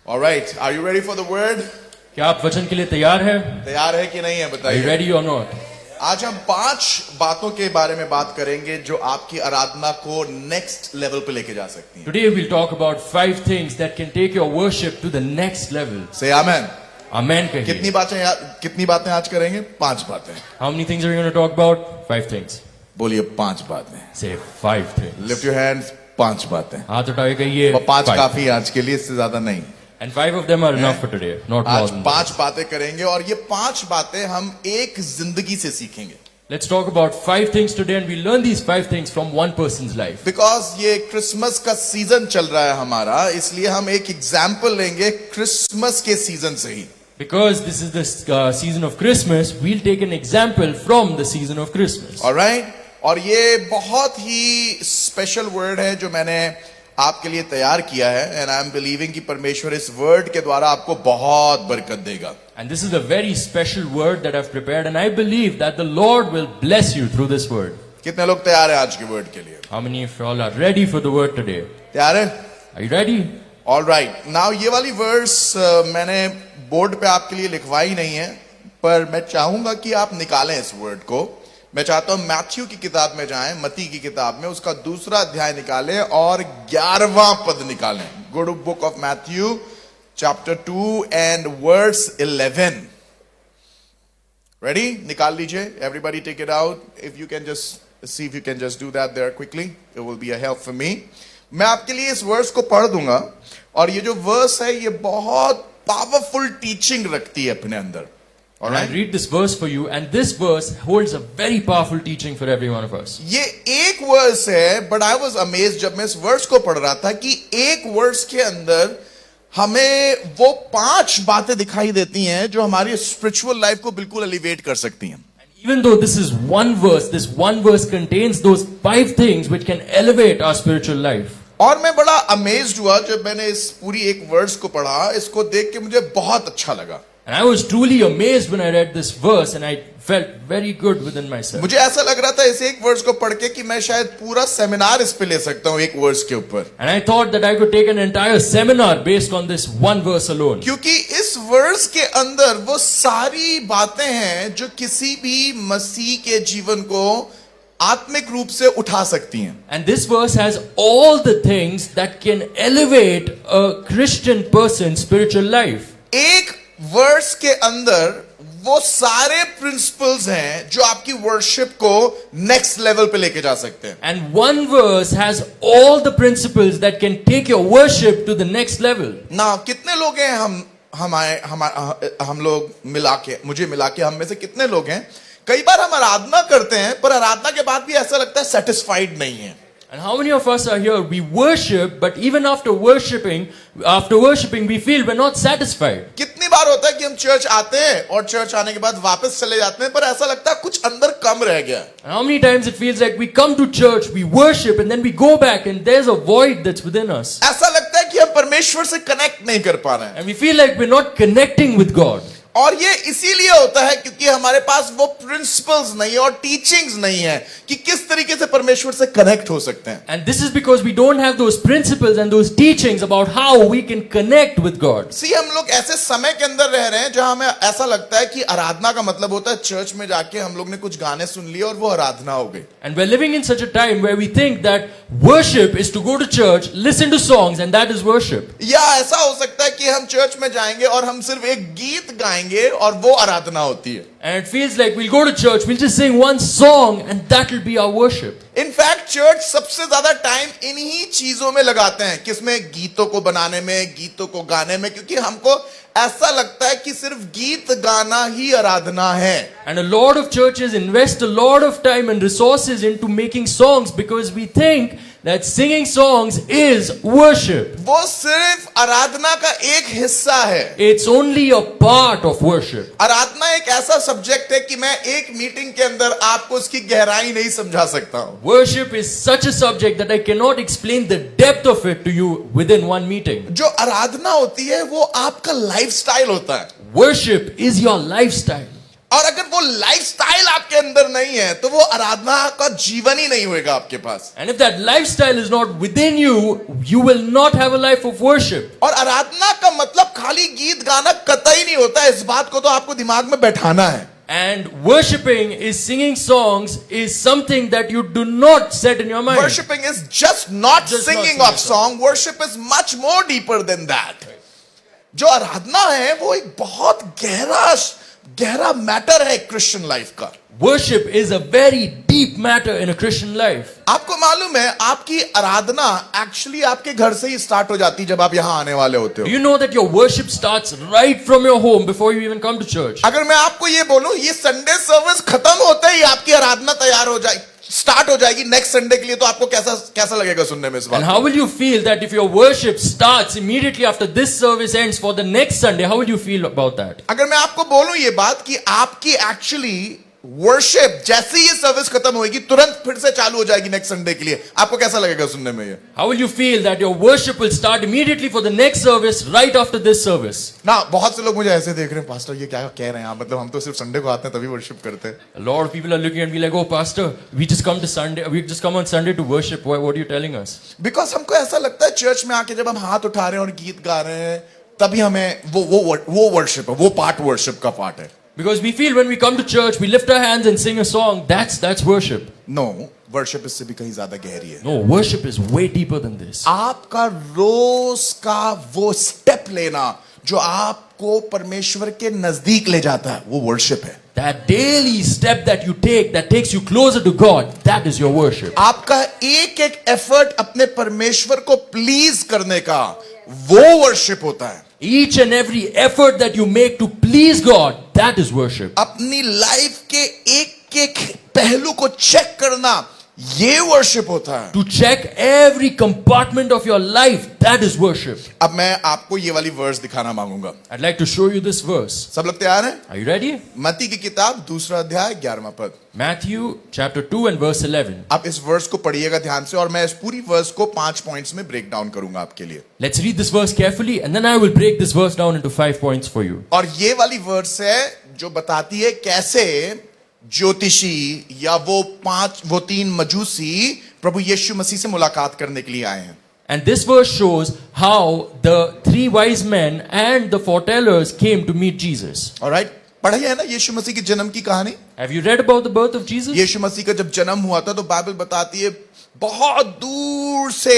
All right, are you ready for the word? क्या आप वचन के लिए तैयार हैं? तैयार है कि नहीं है Are you बताइए। ready or not? आज हम 5 बातों के बारे में बात करेंगे जो आपकी आराधना को नेक्स्ट लेवल पे लेके जा सकती हैं। Today we'll talk about 5 things that can take your worship to the next level. Say amen. Amen कहिए। कितनी बातें आज करेंगे? 5 बातें। How many things are we going to talk about? 5 things. बोलिए 5 बातें। Say 5 things. Lift your hands। 5 बातें। हाथ उठाए कहिए। 5 काफी है आज के लिए, इससे ज्यादा नहीं। And 5 of them are enough for today, not more आज than 5 बातें करेंगे और ये 5 बातें हम एक जिंदगी से सीखेंगे। Let's talk about 5 things today and we learn these 5 things from one person's life. Because ये क्रिसमस का सीजन चल रहा है हमारा, इसलिए हम एक एग्जाम्पल लेंगे क्रिसमस के सीजन से ही। Because this is the season of Christmas, we'll take an example from the season of Christmas. Alright, और ये बहुत ही स्पेशल वर्ड है जो मैंने आपके लिए तैयार किया है, एंड आई एम बिलीविंग कि परमेश्वर इस वर्ड के द्वारा आपको बहुत बरकत देगा। And this is a very special word that I've prepared and I believe that the Lord will bless you through this word. कितने लोग तैयार हैं आज के वर्ड के लिए? How many of you all are ready for the word today? तैयार है? Are you ready? Alright, now ये वाली वर्ड्स मैंने बोर्ड पे आपके लिए लिखवाई नहीं है, पर मैं चाहूंगा कि आप निकालें इस वर्ड को। मैं चाहता हूं मैथ्यू की किताब में जाएं, मत्ती की किताब में, उसका 2रा अध्याय निकालें और 11वां पद निकालें। Go to book of Matthew chapter 2 and verse 11। Ready? निकाल लीजिए। Everybody take it out. If you can just see if you can just do that there quickly, it will be a help for me. मैं आपके लिए इस verse को पढ़ दूंगा और ये जो वर्स है ये बहुत पावरफुल टीचिंग रखती है अपने अंदर। And I'll read this verse for you and this verse holds a very powerful teaching for every one of us. ये एक वर्स है, बट आई वाज अमेज्ड जब मैं इस वर्स को पढ़ रहा था कि एक वर्स के अंदर हमें वो 5 बातें दिखाई देती हैं जो हमारी स्पिरिचुअल लाइफ को बिल्कुल एलिवेट कर सकती हैं। Even though this is one verse, this one verse contains those 5 things which can elevate our spiritual life. और मैं बड़ा अमेज्ड हुआ जब मैंने इस पूरी एक वर्स को पढ़ा। इसको देख के मुझे बहुत अच्छा लगा। And I was truly amazed when I read this verse and I felt very good within myself. मुझे ऐसा लग रहा था इस एक वर्स को पढ़ के कि मैं शायद पूरा सेमिनार इस पे ले सकता हूं एक वर्स के ऊपर। And I thought that I could take an entire seminar based on this one verse alone. क्योंकि इस वर्स के अंदर वो सारी बातें हैं जो किसी भी मसीह के जीवन को आत्मिक रूप से उठा सकती हैं। And this verse has all the things that can elevate a Christian person's spiritual life. एक वर्स के अंदर वो सारे प्रिंसिपल्स हैं जो आपकी वर्शिप को नेक्स्ट लेवल पे लेके जा सकते हैं। And one verse has all the principles that can take your worship to the next level. ना कितने लोग हैं हम लोग मिला के, मुझे मिला के हम में से कितने लोग हैं कई बार हम आराधना करते हैं पर आराधना के बाद भी ऐसा लगता है सेटिस्फाइड नहीं है। And how many of us are here? We worship, but even after worshiping, we feel we're not satisfied. कितनी बार होता है कि हम चर्च आते हैं और चर्च आने के बाद वापस चले जाते हैं, पर ऐसा लगता है कुछ अंदर कम रह गया। And how many times it feels like we come to church, we worship, and then we go back, and there's a void that's within us. ऐसा लगता है कि हम परमेश्वर से कनेक्ट नहीं कर पा रहे हैं। And we feel like we're not connecting with God. और ये इसीलिए होता है क्योंकि हमारे पास वो प्रिंसिपल्स नहीं है और टीचिंग्स नहीं है कि किस तरीके से परमेश्वर से कनेक्ट हो सकते हैं। And this is because we don't have those principles and those teachings about how we can connect with God. सी हम लोग ऐसे समय के अंदर रह रहे हैं जहां हमें ऐसा लगता है कि आराधना का मतलब होता है चर्च में जाके हम लोग ने कुछ गाने सुन लिए और वो आराधना हो गई। And we're living in such a time where we think that worship is to go to church, listen to songs, and that is worship. या ऐसा हो सकता है कि हम चर्च में जाएंगे और हम सिर्फ एक गीत गाएंगे और वो आराधना होती है। And it feels like we'll go to church, we'll just sing one song and that will be our worship. In fact church सबसे ज्यादा टाइम इन्हीं चीजों में लगाते हैं, किसमें? गीतों को बनाने में, गीतों को गाने में, क्योंकि हमको ऐसा लगता है कि सिर्फ गीत गाना ही आराधना है। And a lot of churches invest a lot of time and resources into making songs because we think that singing songs is worship. वो सिर्फ आराधना का एक हिस्सा है। It's only a part of worship. आराधना एक ऐसा सब्जेक्ट है कि मैं एक मीटिंग के अंदर आपको उसकी गहराई नहीं समझा सकता हूं। Worship is such a subject that I cannot explain the depth of it to you within one meeting. जो आराधना होती है वो आपका लाइफस्टाइल होता है। Worship is your lifestyle. और अगर वो लाइफस्टाइल आपके अंदर नहीं है तो वो आराधना का जीवन ही नहीं होएगा आपके पास। And if that lifestyle is not within you, you will not have a life of worship. और आराधना का मतलब खाली गीत गाना कतई नहीं होता, इस बात को तो आपको दिमाग में बैठाना है। And worshiping is singing songs is something that you do not set in your mind. Worshipping is just not Just not singing singing of song. Worship is much more deeper than that. जो आराधना है वो एक बहुत गहरा matter है Christian life का। Worship is a very deep matter in a Christian life. आपको मालूम है आपकी आराधना एक्चुअली आपके घर से ही स्टार्ट हो जाती है जब आप यहाँ आने वाले होते Do हो। you know that your worship starts right from your home before you even come to church? अगर मैं आपको ये बोलूं ये संडे सर्विस खत्म होते ही आपकी आराधना तैयार हो जाए स्टार्ट हो जाएगी नेक्स्ट संडे के लिए, तो आपको कैसा लगेगा सुनने में इस And बात? how will you feel that if your worship starts immediately after this service ends for the next Sunday? How will you feel about that? अगर मैं आपको बोलूं ये बात कि आपकी एक्चुअली वर्शिप जैसे ही ये सर्विस खत्म होगी तुरंत फिर से चालू हो जाएगी नेक्स्ट संडे के लिए, आपको कैसा लगेगा सुनने में ये? How will you feel that your worship will start immediately for the next service right after this service? ना बहुत से लोग मुझे ऐसे देख रहे हैं, पास्टर ये क्या कह रहे हैं आप, मतलब हम तो सिर्फ संडे को आते हैं तभी वर्शिप करते हैं। A lot of people are looking at me like, oh, Pastor, we just come on Sunday to worship. What are you telling us? Because हमको ऐसा लगता है चर्च में आके जब हम हाथ उठा रहे हैं और गीत गा रहे हैं तभी हमें वो वर्शिप है, वो पार्ट वर्शिप का पार्ट है। Because we feel when we come to church, we lift our hands and sing a song. That's worship. No, worship इससे भी कहीं ज्यादा गहरी है। No, worship is way deeper than this. आपका रोज का वो स्टेप लेना जो आपको परमेश्वर के नजदीक ले जाता है वो वर्शिप है। That daily step that you take that takes you closer to God, that is your worship. आपका एक एक एफर्ट अपने परमेश्वर को प्लीज करने का वो वर्शिप होता है। Each and every effort that you make to please God, that is worship. अपनी लाइफ के एक एक पहलू को चेक करना ये वर्शिप होता है। To check every compartment of your life, that is worship. अब मैं आपको ये वाली वर्स दिखाना मांगूंगा। I'd like to show you this verse. सब लोग तैयार हैं? Are you ready? मत्ती की किताब 2 अध्याय 11वां पद। Matthew chapter 2 and verse 11. आप इस वर्स को पढ़िएगा ध्यान से और मैं इस पूरी वर्स को 5 पॉइंट्स में ब्रेक डाउन करूंगा आपके लिए। Let's read this verse carefully and then I will break this verse down into 5 points for you. और ये वाली वर्स है जो बताती है कैसे ज्योतिषी या वो 3 मजूसी प्रभु यीशु मसीह से मुलाकात करने के लिए आए हैं। And this verse shows how the 3 wise men and the foretellers came to meet Jesus. Alright, पढ़ी है ना यीशु मसीह के जन्म की कहानी? Have you read about the birth of Jesus? यीशु मसीह का जब जन्म हुआ था तो बाइबल बताती है बहुत दूर से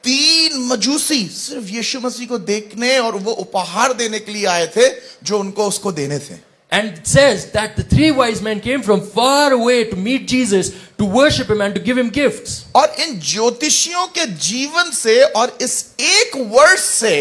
3 मजूसी सिर्फ यीशु मसीह को देखने और वो उपहार देने के लिए आए थे जो उनको उसको देने थे। And it says that the 3 wise men came from far away to meet Jesus, to worship him and to give him gifts. और इन ज्योतिषियों के जीवन से और इस एक वर्ष से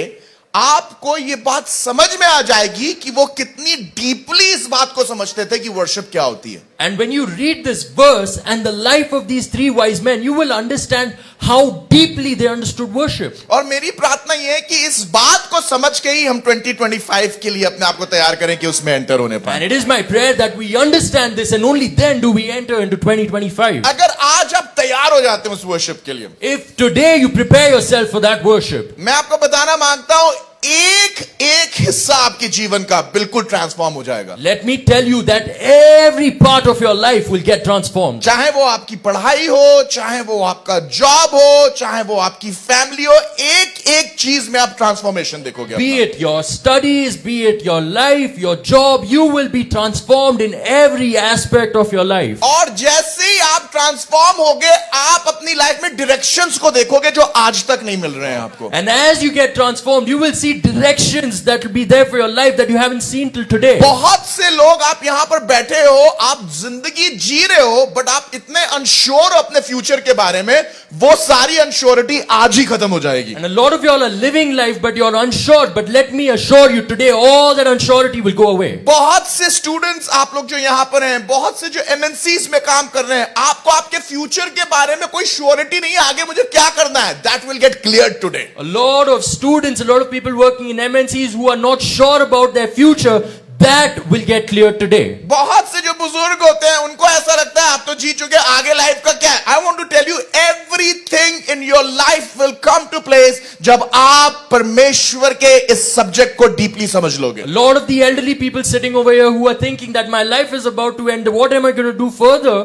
आपको ये बात समझ में आ जाएगी कि वो कितनी डीपली इस बात को समझते थे कि वर्शिप क्या होती है। And when you read this verse and the life of these 3 wise men, you will understand how deeply they understood worship. और मेरी प्रार्थना ये है कि इस बात को समझ के ही हम 2025 के लिए अपने आप को तैयार करें कि उसमें एंटर होने पाए। And it is my prayer that we understand this and only then do we enter into 2025. अगर आज आप तैयार हो जाते हैं उस वर्शिप के लिए, If today you prepare yourself for that worship, मैं आपको बताना मांगता हूं एक हिस्सा आपके जीवन का बिल्कुल ट्रांसफॉर्म हो जाएगा। let me tell you that every part of your life will get transformed. चाहे वो आपकी पढ़ाई हो, चाहे वो आपका जॉब हो, चाहे वो आपकी फैमिली हो, एक चीज में आप ट्रांसफॉर्मेशन देखोगे। Be it your studies, be it your life, your job, you will be transformed in every aspect of your life. और जैसे ही आप ट्रांसफॉर्म होगे आप अपनी लाइफ में डायरेक्शंस को देखोगे जो आज तक नहीं मिल रहे हैं आपको। And as you get transformed, you will see directions that will be there for your life that you haven't seen till today. बहुत से लोग आप यहां पर बैठे हो, आप जिंदगी जी रहे हो, बट आप इतने अनश्योर हो अपने फ्यूचर के बारे में, वो सारी अनश्योरिटी आज ही खत्म हो जाएगी। And a lot of y'all are living life but you're unsure, but let me assure you today all that unsurety will go away. बहुत से स्टूडेंट्स आप लोग जो यहां पर हैं, बहुत से जो MNCs में काम कर रहे हैं, आपको आपके फ्यूचर के बारे में कोई श्योरिटी नहीं है आगे मुझे क्या करना है। That will get clear today. A lot of students, a lot of people working in MNCs who are not sure about their future, that will get clear today. बहुत से जो बुजुर्ग होते हैं उनको ऐसा लगता है आप तो जी चुके, आगे लाइफ का क्या है? I want to tell you everything in your life will come to place जब आप परमेश्वर के इस सब्जेक्ट को डीपली समझ लोगे. A lot of the elderly people sitting over here who are thinking that my life is about to end, what am I going to do further?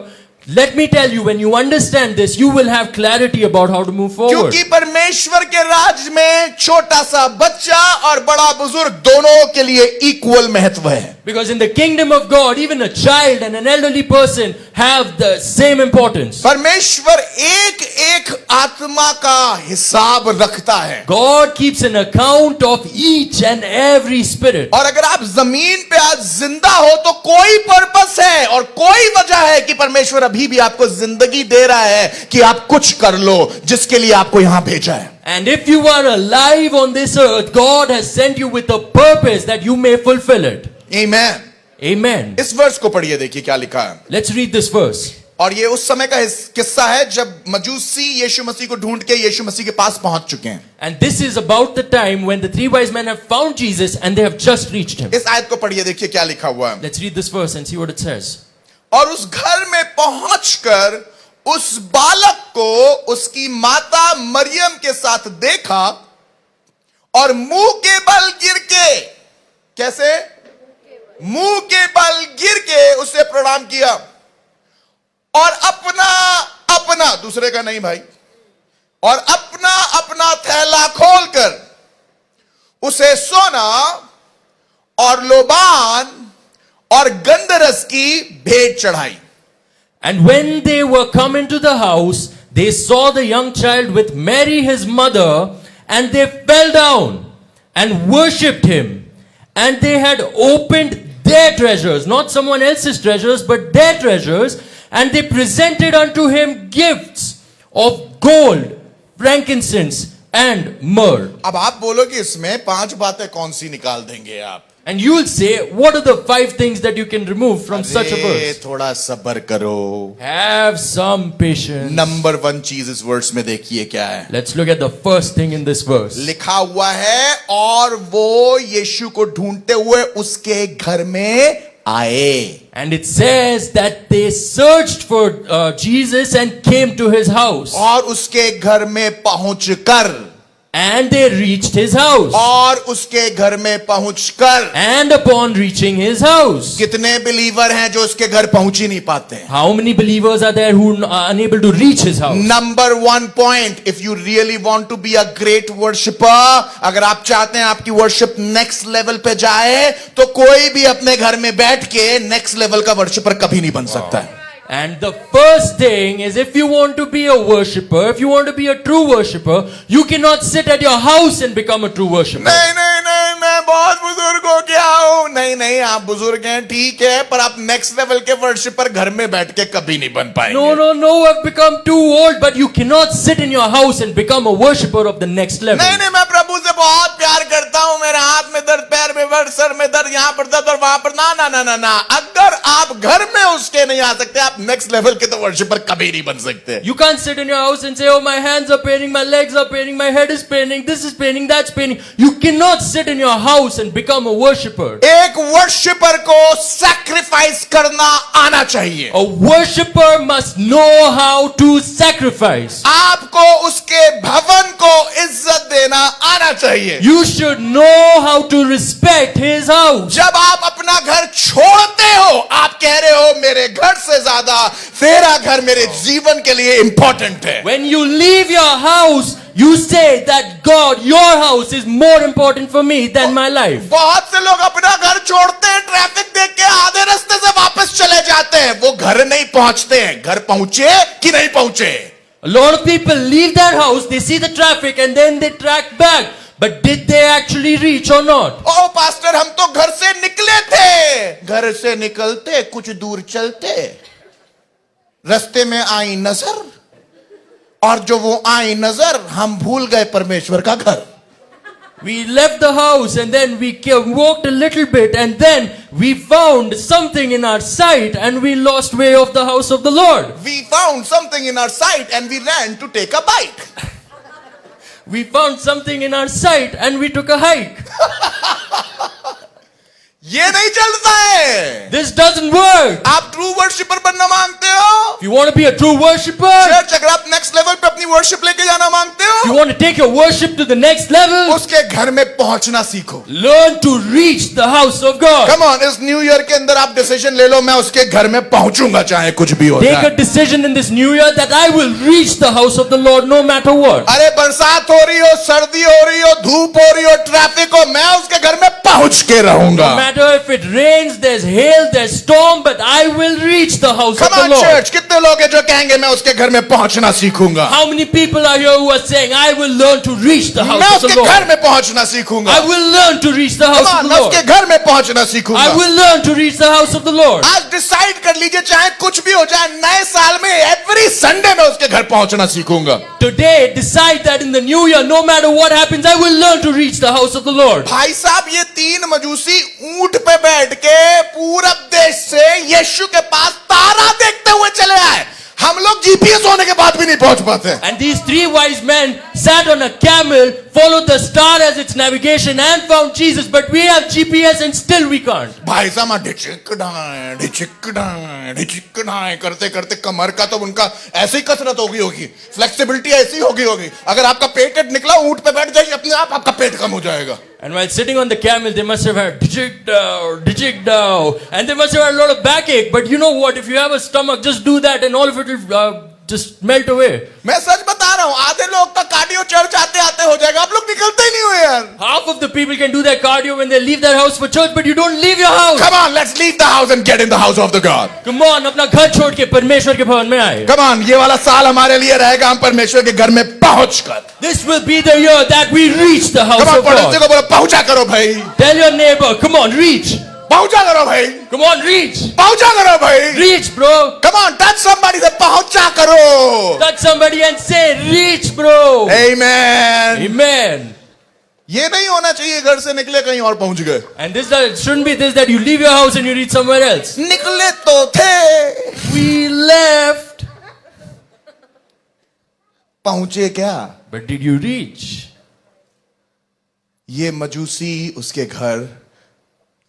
Let me tell you, when you understand this, you will have clarity about how to move forward. क्योंकि परमेश्वर के राज में छोटा सा बच्चा और बड़ा बुजुर्ग दोनों के लिए इक्वल महत्व है. Because in the kingdom of God, even a child and an elderly person have the same importance. परमेश्वर एक एक आत्मा का हिसाब रखता है. God keeps an account of each and every spirit. और अगर आप जमीन पे आज जिंदा हो तो कोई पर्पस है और कोई वजह है कि परमेश्वर अभी भी आपको जिंदगी दे रहा है कि आप कुछ कर लो जिसके लिए आपको यहां भेजा है. And if you are alive on this earth, God has sent you with a purpose that you may fulfill it. Amen. Amen. इस वर्ष को पढ़िए, देखिए क्या लिखा है. Let's read this verse. और ये उस समय का किस्सा है जब मजूसी यीशु मसीह को ढूंढ के यीशु मसीह के पास पहुंच चुके हैं. And this is about the time when the three wise men have found Jesus and they have just reached him. इस आयत को पढ़िए, देखिए क्या लिखा हुआ है. Let's read this verse and see what it says. और उस घर में पहुंचकर उस बालक को उसकी माता मरियम के साथ देखा और मुंह के बल गिर के, कैसे? मुंह के बल गिर के उसे प्रणाम किया और अपना अपना, दूसरे का नहीं भाई, और अपना अपना थैला खोलकर उसे सोना और लोबान और गंधरस की भेंट चढ़ाई. And when they were come into the house, they saw the young child with Mary his mother, and they fell down and worshipped him. And they had opened their treasures, not someone else's treasures, but their treasures, and they presented unto him gifts of gold, frankincense, and myrrh. अब आप बोलो कि इसमें 5 बातें कौन सी निकाल देंगे आप? And you will say, what are the 5 things that you can remove from such a verse? थोड़ा सब्र करो. Have some patience. नंबर 1 चीज इस वर्स में देखिए क्या है. Let's look at the first thing in this verse. लिखा हुआ है और वो यीशु को ढूंढते हुए उसके घर में आए. And it says that they searched for Jesus and came to his house. और उसके घर में पहुंचकर, And they reached his house. और उसके घर में पहुंचकर, And upon reaching his house. कितने बिलीवर हैं जो उसके घर पहुंच ही नहीं पाते हैं? How many believers are there who are unable to reach his house? Number 1 point, if you really want to be a great worshipper, अगर आप चाहते हैं आपकी वर्शिप नेक्स्ट लेवल पे जाए, तो कोई भी अपने घर में बैठ के नेक्स्ट लेवल का वर्शिपर कभी नहीं बन सकता है. And the first thing is, if you want to be a worshipper, if you want to be a true worshipper, you cannot sit at your house and become a true worshipper. नहीं नहीं नहीं, मैं बहुत बुजुर्ग हो गया हूं. नहीं नहीं, आप बुजुर्ग हैं ठीक है, पर आप नेक्स्ट लेवल के वर्शिपर घर में बैठ के कभी नहीं बन पाएंगे. No, I've become too old, but you cannot sit in your house and become a worshipper of the next level. नहीं नहीं, मैं प्रभु से बहुत प्यार करता हूं, मेरे हाथ में दर्द, पैर में दर्द, सर में दर्द, यहां पर दर्द और वहां पर, ना ना ना ना ना. अगर आप घर में उसके नहीं आ सकते, आप नेक्स्ट लेवल के तो वर्शिपर कभी नहीं बन सकते. You can't sit in your house and say, oh, my hands are paining, my legs are paining, my head is paining, this is paining, that's paining. You cannot sit in your house and become a worshipper. एक worshipper को sacrifice करना आना चाहिए. A worshipper must know how to sacrifice. आपको उसके भवन को इज्जत देना आना चाहिए. You should know how to respect his house. जब आप अपना घर छोड़ते हो, आप कह रहे हो मेरे घर से ज्यादा तेरा घर मेरे जीवन के लिए इंपॉर्टेंट है. When you leave your house, you say that God, your house is more important for me than my life. बहुत से लोग अपना घर छोड़ते हैं, ट्रैफिक देख के आधे रास्ते से वापस चले जाते हैं. वो घर नहीं पहुंचते हैं. घर पहुंचे कि नहीं पहुंचे? A lot of people leave their house, they see the traffic and then they track back. But did they actually reach or not? Oh pastor, हम तो घर से निकले थे. घर से निकलते कुछ दूर चलते, रास्ते में आई नजर, और जो वो आई नजर, हम भूल गए परमेश्वर का घर. We left the house and then we walked a little bit and then we found something in our sight and we lost way of the house of the Lord. We found something in our sight and we ran to take a bite. We found something in our sight and we took a hike. ये नहीं चलता है। This doesn't work. आप true worshipper बनना मांगते हो, If you want to be a true worshipper, church अगर आप नेक्स्ट लेवल पे अपनी वर्शिप लेके जाना मांगते if you हो, want to take your worship to the next level, उसके घर में पहुंचना सीखो। learn to reach the house of God. Come on, इस न्यू ईयर के अंदर आप डिसीजन ले लो, मैं उसके घर में पहुंचूंगा चाहे कुछ भी हो Take a जाए। decision in this new year that I will reach the house of the Lord no matter what. अरे बरसात हो रही हो, सर्दी हो रही हो, धूप हो रही हो, ट्रैफिक हो, मैं उसके घर में पहुंच के रहूंगा। No matter if it rains, there's hail, there's storm, but I will reach the house of Come the on, Lord. church, कितने लोग हैं जो कहेंगे मैं उसके घर में पहुंचना सीखूंगा, How many people are here who are saying, I will learn to reach the मैं house of the उसके घर Lord? में पहुंचना सीखूंगा, I will learn to reach the Come house on, of the मैं Lord. उसके घर में पहुंचना सीखूंगा। I will learn to reach the house of the Lord. आज डिसाइड कर लीजिए, चाहे कुछ भी हो जाए, नए साल में एवरी संडे में उसके घर पहुंचना सीखूंगा। Today, decide that in the new year, no matter what happens, I will learn to reach the house of the Lord. भाई साहब, ये 3 मजूसी ऊंट पे बैठ के पूरब देश से यीशु के पास तारा देखते हुए चले आए। हम लोग जीपीएस होने के बाद भी नहीं पहुंच पाते। And these 3 wise men sat on a camel, followed the star as its navigation, and found Jesus. But we have GPS and still we can't. भाई साहब, ढिचिक ढाएं करते करते कमर का तो उनका ऐसी कसरत होगी, फ्लेक्सिबिलिटी ऐसी होगी। अगर आपका पेट निकला, ऊंट पे बैठ जाइए, अपने आप आपका पेट कम हो जाएगा। And while sitting on the camel, they must have had dijik down, and they must have had a lot of backache. But you know what? If you have a stomach, just do that, and all of it will just melt away. मैं सच बता रहा हूं, आधे लोग का cardio church आते आते हो जाएगा, आप लोग निकलते ही नहीं हो यार। Half of the people can do their cardio when they leave their house for church, but you don't leave your house. Come on, let's leave the house and get in the house of the God. Come on, अपना घर छोड़ के परमेश्वर के भवन में आए. Come on, ये वाला साल हमारे लिए रहेगा, हम परमेश्वर के घर में पहुंचकर। This will be the year that we reach the house Come on, of पड़ोसी God. को बोलो, पहुंचा करो भाई, Tell your neighbor, come on, reach. पहुंचा करो भाई, Come on, reach. पहुंचा करो भाई। Reach, bro. Come on, touch somebody, से पहुंचा करो। Touch somebody and say, reach, bro. Amen. Amen. ये नहीं होना चाहिए घर से निकले कहीं और पहुंच गए। And this shouldn't be this that you leave your house and you reach somewhere else. निकले तो थे, We left. पहुंचे क्या? But did you reach? ये मजूसी उसके घर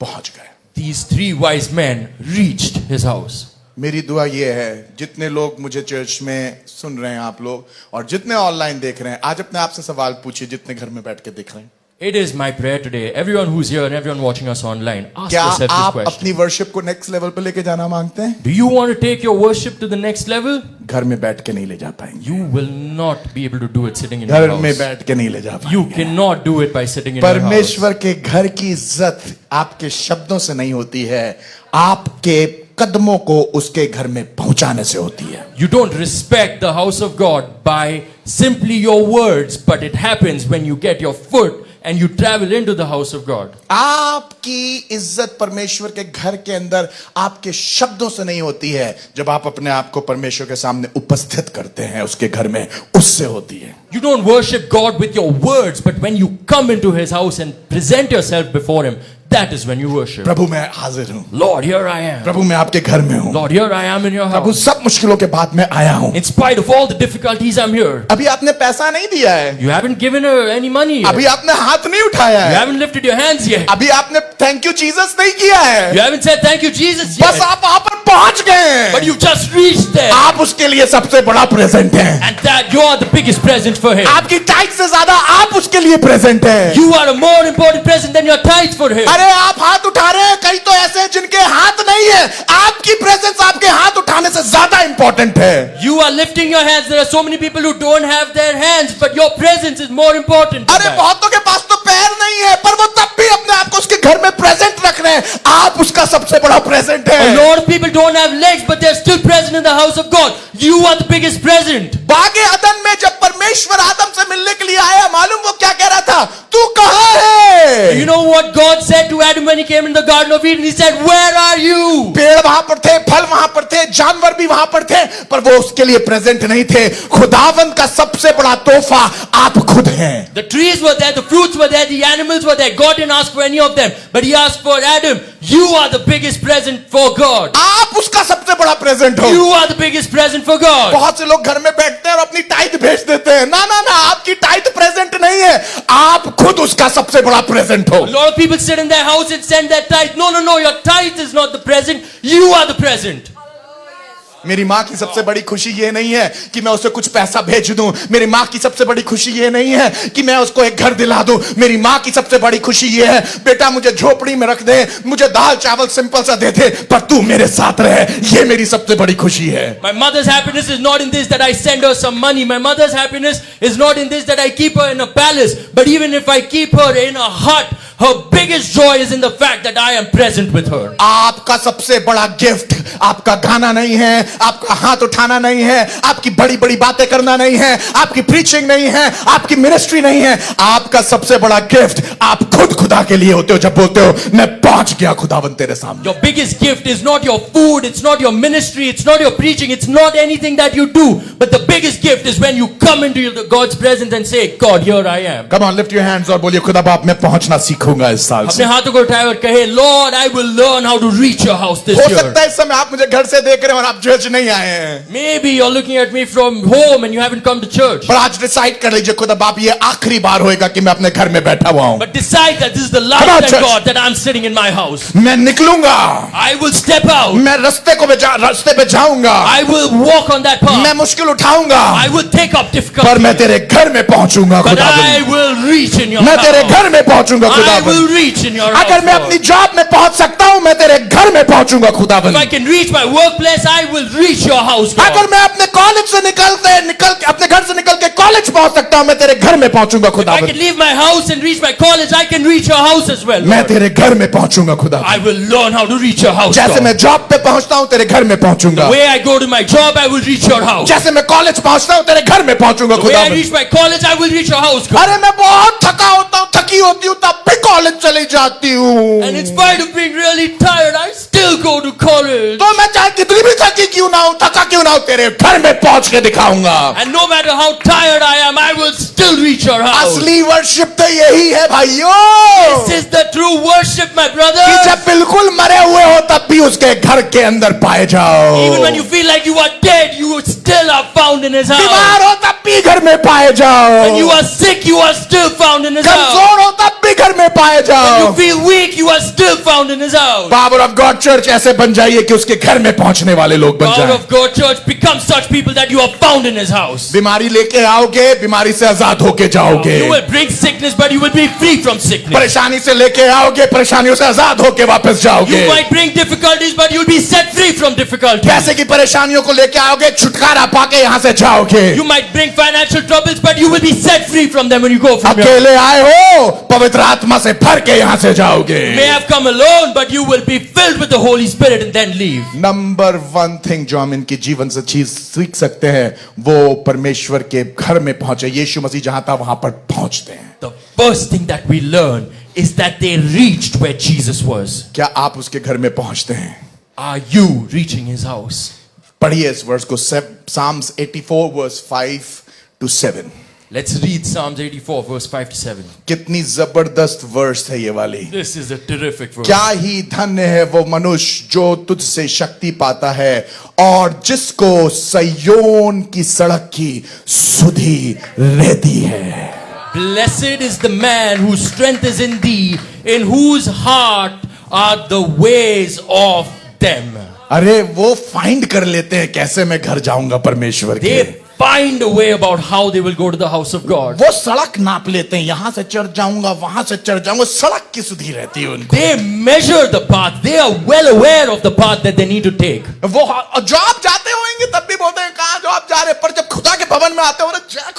पहुंच गए। These 3 wise men reached his house. मेरी दुआ ये है, जितने लोग मुझे चर्च में सुन रहे हैं आप लोग, और जितने ऑनलाइन देख रहे हैं, आज अपने आप से सवाल पूछिए, जितने घर में बैठ के देख रहे हैं, It is my prayer today. Everyone who's here and everyone watching us online, ask क्या yourself this आप question. अपनी वर्शिप को नेक्स्ट लेवल पे लेके जाना मांगते हैं? Do you want to take your worship to the next level? घर में बैठ के नहीं ले जा पाएंगे, You will not be able to do it sitting in your घर में house. बैठ के नहीं ले जा You पाएंगे। cannot do it by sitting in your house. परमेश्वर के घर की इज्जत आपके शब्दों से नहीं होती है, आपके कदमों को उसके घर में पहुंचाने से होती है। You don't respect the house of God by simply your words, but it happens when you get your foot and you travel into the house of God. आपकी इज्जत परमेश्वर के घर के अंदर आपके शब्दों से नहीं होती है, जब आप अपने आप को परमेश्वर के सामने उपस्थित करते हैं उसके घर में, उससे होती है। You don't worship God with your words, but when you come into his house and present yourself before him, that is when you worship. प्रभु मैं हाजिर हूं, Lord, here I am. प्रभु मैं आपके घर में हूं, Lord, here I am in your Prabhu house. सब मुश्किलों के बाद मैं आया हूं। In spite of all the difficulties, I'm here. अभी आपने पैसा नहीं दिया है, You haven't given her any money yet. अभी आपने हाथ नहीं उठाया You है, haven't lifted your hands yet. अभी आपने थैंक यू जीसस नहीं किया है, You haven't said thank you, Jesus, बस yet. आप वहां पर पहुंच गए। But you just reached there. आप उसके लिए सबसे बड़ा प्रेजेंट हैं, And that you are the biggest present for him. आपकी टाइट से ज्यादा आप उसके लिए प्रेजेंट हैं। You are a more important present than your tithes for him. अरे आप हाथ उठा रहे हैं, कई तो ऐसे हैं जिनके हाथ नहीं है, आपकी प्रेजेंस आपके हाथ उठाने से ज्यादा इंपॉर्टेंट है। You are lifting your hands. There are so many people who don't have their hands, but your presence is more important than अरे that. बहुतों के पास तो पैर नहीं है, पर वो तब भी अपने आप को उसके घर में प्रेजेंट रख रहे हैं, आप उसका सबसे बड़ा प्रेजेंट A है। lot of people don't have legs, but they're still present in the house of God. You are the biggest present. बागे अदन में जब परमेश्वर आदम से मिलने के लिए आया, मालूम वो क्या कह रहा था? तू कहां है? You know what God said to Adam when he came in the Garden of Eden? He said, where are you? पेड़ वहां पर थे, फल वहां पर थे, जानवर भी वहां पर थे, पर वो उसके लिए प्रेजेंट नहीं थे। खुदावंद का सबसे बड़ा तोहफा आप खुद हैं। The trees were there, the fruits were there, the animals were there. God didn't ask for any of them, but he asked for Adam, You are the biggest present for God. आप उसका सबसे बड़ा present हो। You are the biggest present for God. बहुत से लोग घर में बैठते हैं और अपनी टाइट भेज देते हैं। ना ना ना, आपकी टाइट प्रेजेंट नहीं है, आप खुद उसका सबसे बड़ा प्रेजेंट हो। A lot of people sit in their house and send their tithe. No, no, no, your tithe is not the present. You are the present. मेरी माँ की सबसे बड़ी खुशी ये नहीं है कि मैं उसे कुछ पैसा भेज दूं। मेरी माँ की सबसे बड़ी खुशी ये नहीं है कि मैं उसको एक घर दिला दूं। मेरी माँ की सबसे बड़ी खुशी ये है, बेटा मुझे झोपड़ी में रख दे, मुझे दाल चावल सिंपल सा दे दे, पर तू मेरे साथ रहे। ये मेरी सबसे बड़ी खुशी है। My mother's happiness is not in this that I send her some money. My mother's happiness is not in this that I keep her in a palace. But even if I keep her in a hut, her biggest joy is in the fact that I am present with her. आपका सबसे बड़ा gift आपका गाना नहीं है, आपका हाथ उठाना नहीं है, आपकी बड़ी बड़ी बातें करना नहीं है, आपकी प्रीचिंग नहीं है, आपकी मिनिस्ट्री नहीं है। आपका सबसे बड़ा गिफ्ट आप खुद खुदा के लिए होते हो जब बोलते हो मैं पहुंच गया खुदावन तेरे सामने। Your biggest gift is not your food, it's not your ministry, it's not your preaching, it's not anything that you do. But the biggest gift is when you come into God's presence and say, God, here I am. Come on, lift your hands और बोलिए खुदा बाप मैं पहुंचना सीखूंगा इस साल से। अपने हाथों को उठाए और कहे, Lord, I will learn how to reach your house this हो year. सकता है इस समय आप मुझे घर से देख रहे हैं और आप चर्च नहीं आए हैं, Maybe you're looking at me from home and you haven't come to church. पर आज डिसाइड कर लीजिए खुदा बाप ये आखिरी बार होएगा कि मैं अपने घर में बैठा हुआ हूं। But decide that this is the last Come on, time, church. God, that I'm sitting in my house. मैं निकलूंगा, I will step out. मैं रास्ते पे जाऊंगा, I will walk on that मैं path. मुश्किल उठाऊंगा, I will take up पर difficulty. मैं तेरे घर में पहुंचूंगा But खुदा। I will reach in your मैं तेरे house. घर में पहुंचूंगा खुदा। I will reach in your अगर मैं house. अपनी Lord. जॉब में पहुंच सकता हूं, मैं तेरे घर में पहुंचूंगा खुदा। If I can reach my workplace, I will reach your house, अगर God. मैं अपने कॉलेज से निकल के अपने घर से निकल के कॉलेज पहुंच सकता हूं, मैं तेरे घर में पहुंचूंगा If खुदा। I can leave my house and reach my college, I can reach your house as well, मैं Lord. तेरे घर में पहुंचूंगा खुदा। I will learn how to reach your house, जैसे God. मैं जॉब पे पहुंचता हूं, तेरे घर में पहुंचूंगा। The way I go to my job, I will reach your house. जैसे मैं कॉलेज पहुंचता हूं, तेरे घर में पहुंचूंगा The way खुदा। I reach my college, I will reach your house, God. अरे मैं बहुत थका होता हूं, थकी होती हूं, तब भी कॉलेज चली जाती हूं। And in spite of being really tired, I still go to college. तो मैं चाहे कितनी भी थकी क्यों ना हूं, थका क्यों ना हूं, तेरे घर में पहुंच के दिखाऊंगा। And no matter how tired I am, I will still reach your house. असली वर्शिप तो यही है भाइयों, This is the true worship, my कि brother. जब बिल्कुल मरे हुए हो तब भी उसके घर के अंदर पाए जाओ। Even when you feel like you are dead, you still are found in his house. बीमार हो तब भी घर में पाए जाओ। When you are sick, you are still found in his house. कमजोर हो तब भी घर में पाए When जाओ। you feel weak, you are still found in his house. Power of God church ऐसे बन जाइए कि उसके घर में पहुंचने वाले लोग बन Power जाएं। of God Church becomes such people that you are found in his house. बीमारी लेके आओगे, बीमारी से आजाद होके जाओगे। You will bring sickness, but you will be free from sickness. परेशानी से लेके आओगे, परेशानियों से आजाद होके वापस जाओगे। You might bring difficulties, but you'll be set free from difficulties. पैसे की परेशानियों को लेके आओगे, छुटकारा पाके यहाँ से जाओगे। You might bring financial troubles, but you will be set free from them when you go from here. अकेले आए हो, पवित्र आत्मा से भर के यहाँ से जाओगे। You may have come alone, but you will be filled with the Holy Spirit and then leave. Number one thing जो हम इनके जीवन से चीज सीख सकते हैं, वो परमेश्वर के घर में पहुंचे। यीशु मसीह जहां था वहां पर पहुंचते हैं। The first thing that we learn is that they reached where Jesus was. क्या आप उसके घर में पहुंचते हैं? Are you reaching his house? पढ़िए इस वर्स को, Psalms 84 verse 5 to 7। Let's read Psalms 84 verse 5 to 7. कितनी जबरदस्त वर्स है ये वाली। This is a terrific verse. क्या ही धन्य है वो मनुष्य जो तुझसे शक्ति पाता है और जिसको सयोन की सड़क की सुधि रहती है। Blessed is the man whose strength is in thee, in whose heart are the ways of them. अरे वो फाइंड कर लेते हैं कैसे मैं घर जाऊंगा परमेश्वर के। They find a way about how they will go to the house of God. वो सड़क नाप लेते हैं, यहां से चढ़ जाऊंगा, वहां से चढ़ जाऊंगा, सड़क की सुधि रहती है उनको। They measure the path. They are well aware of the path that they need to take. वो जॉब जाते होंगे तब भी बोलते हैं कहां जॉब जा रहे, पर जब खुदा के भवन में आते हो,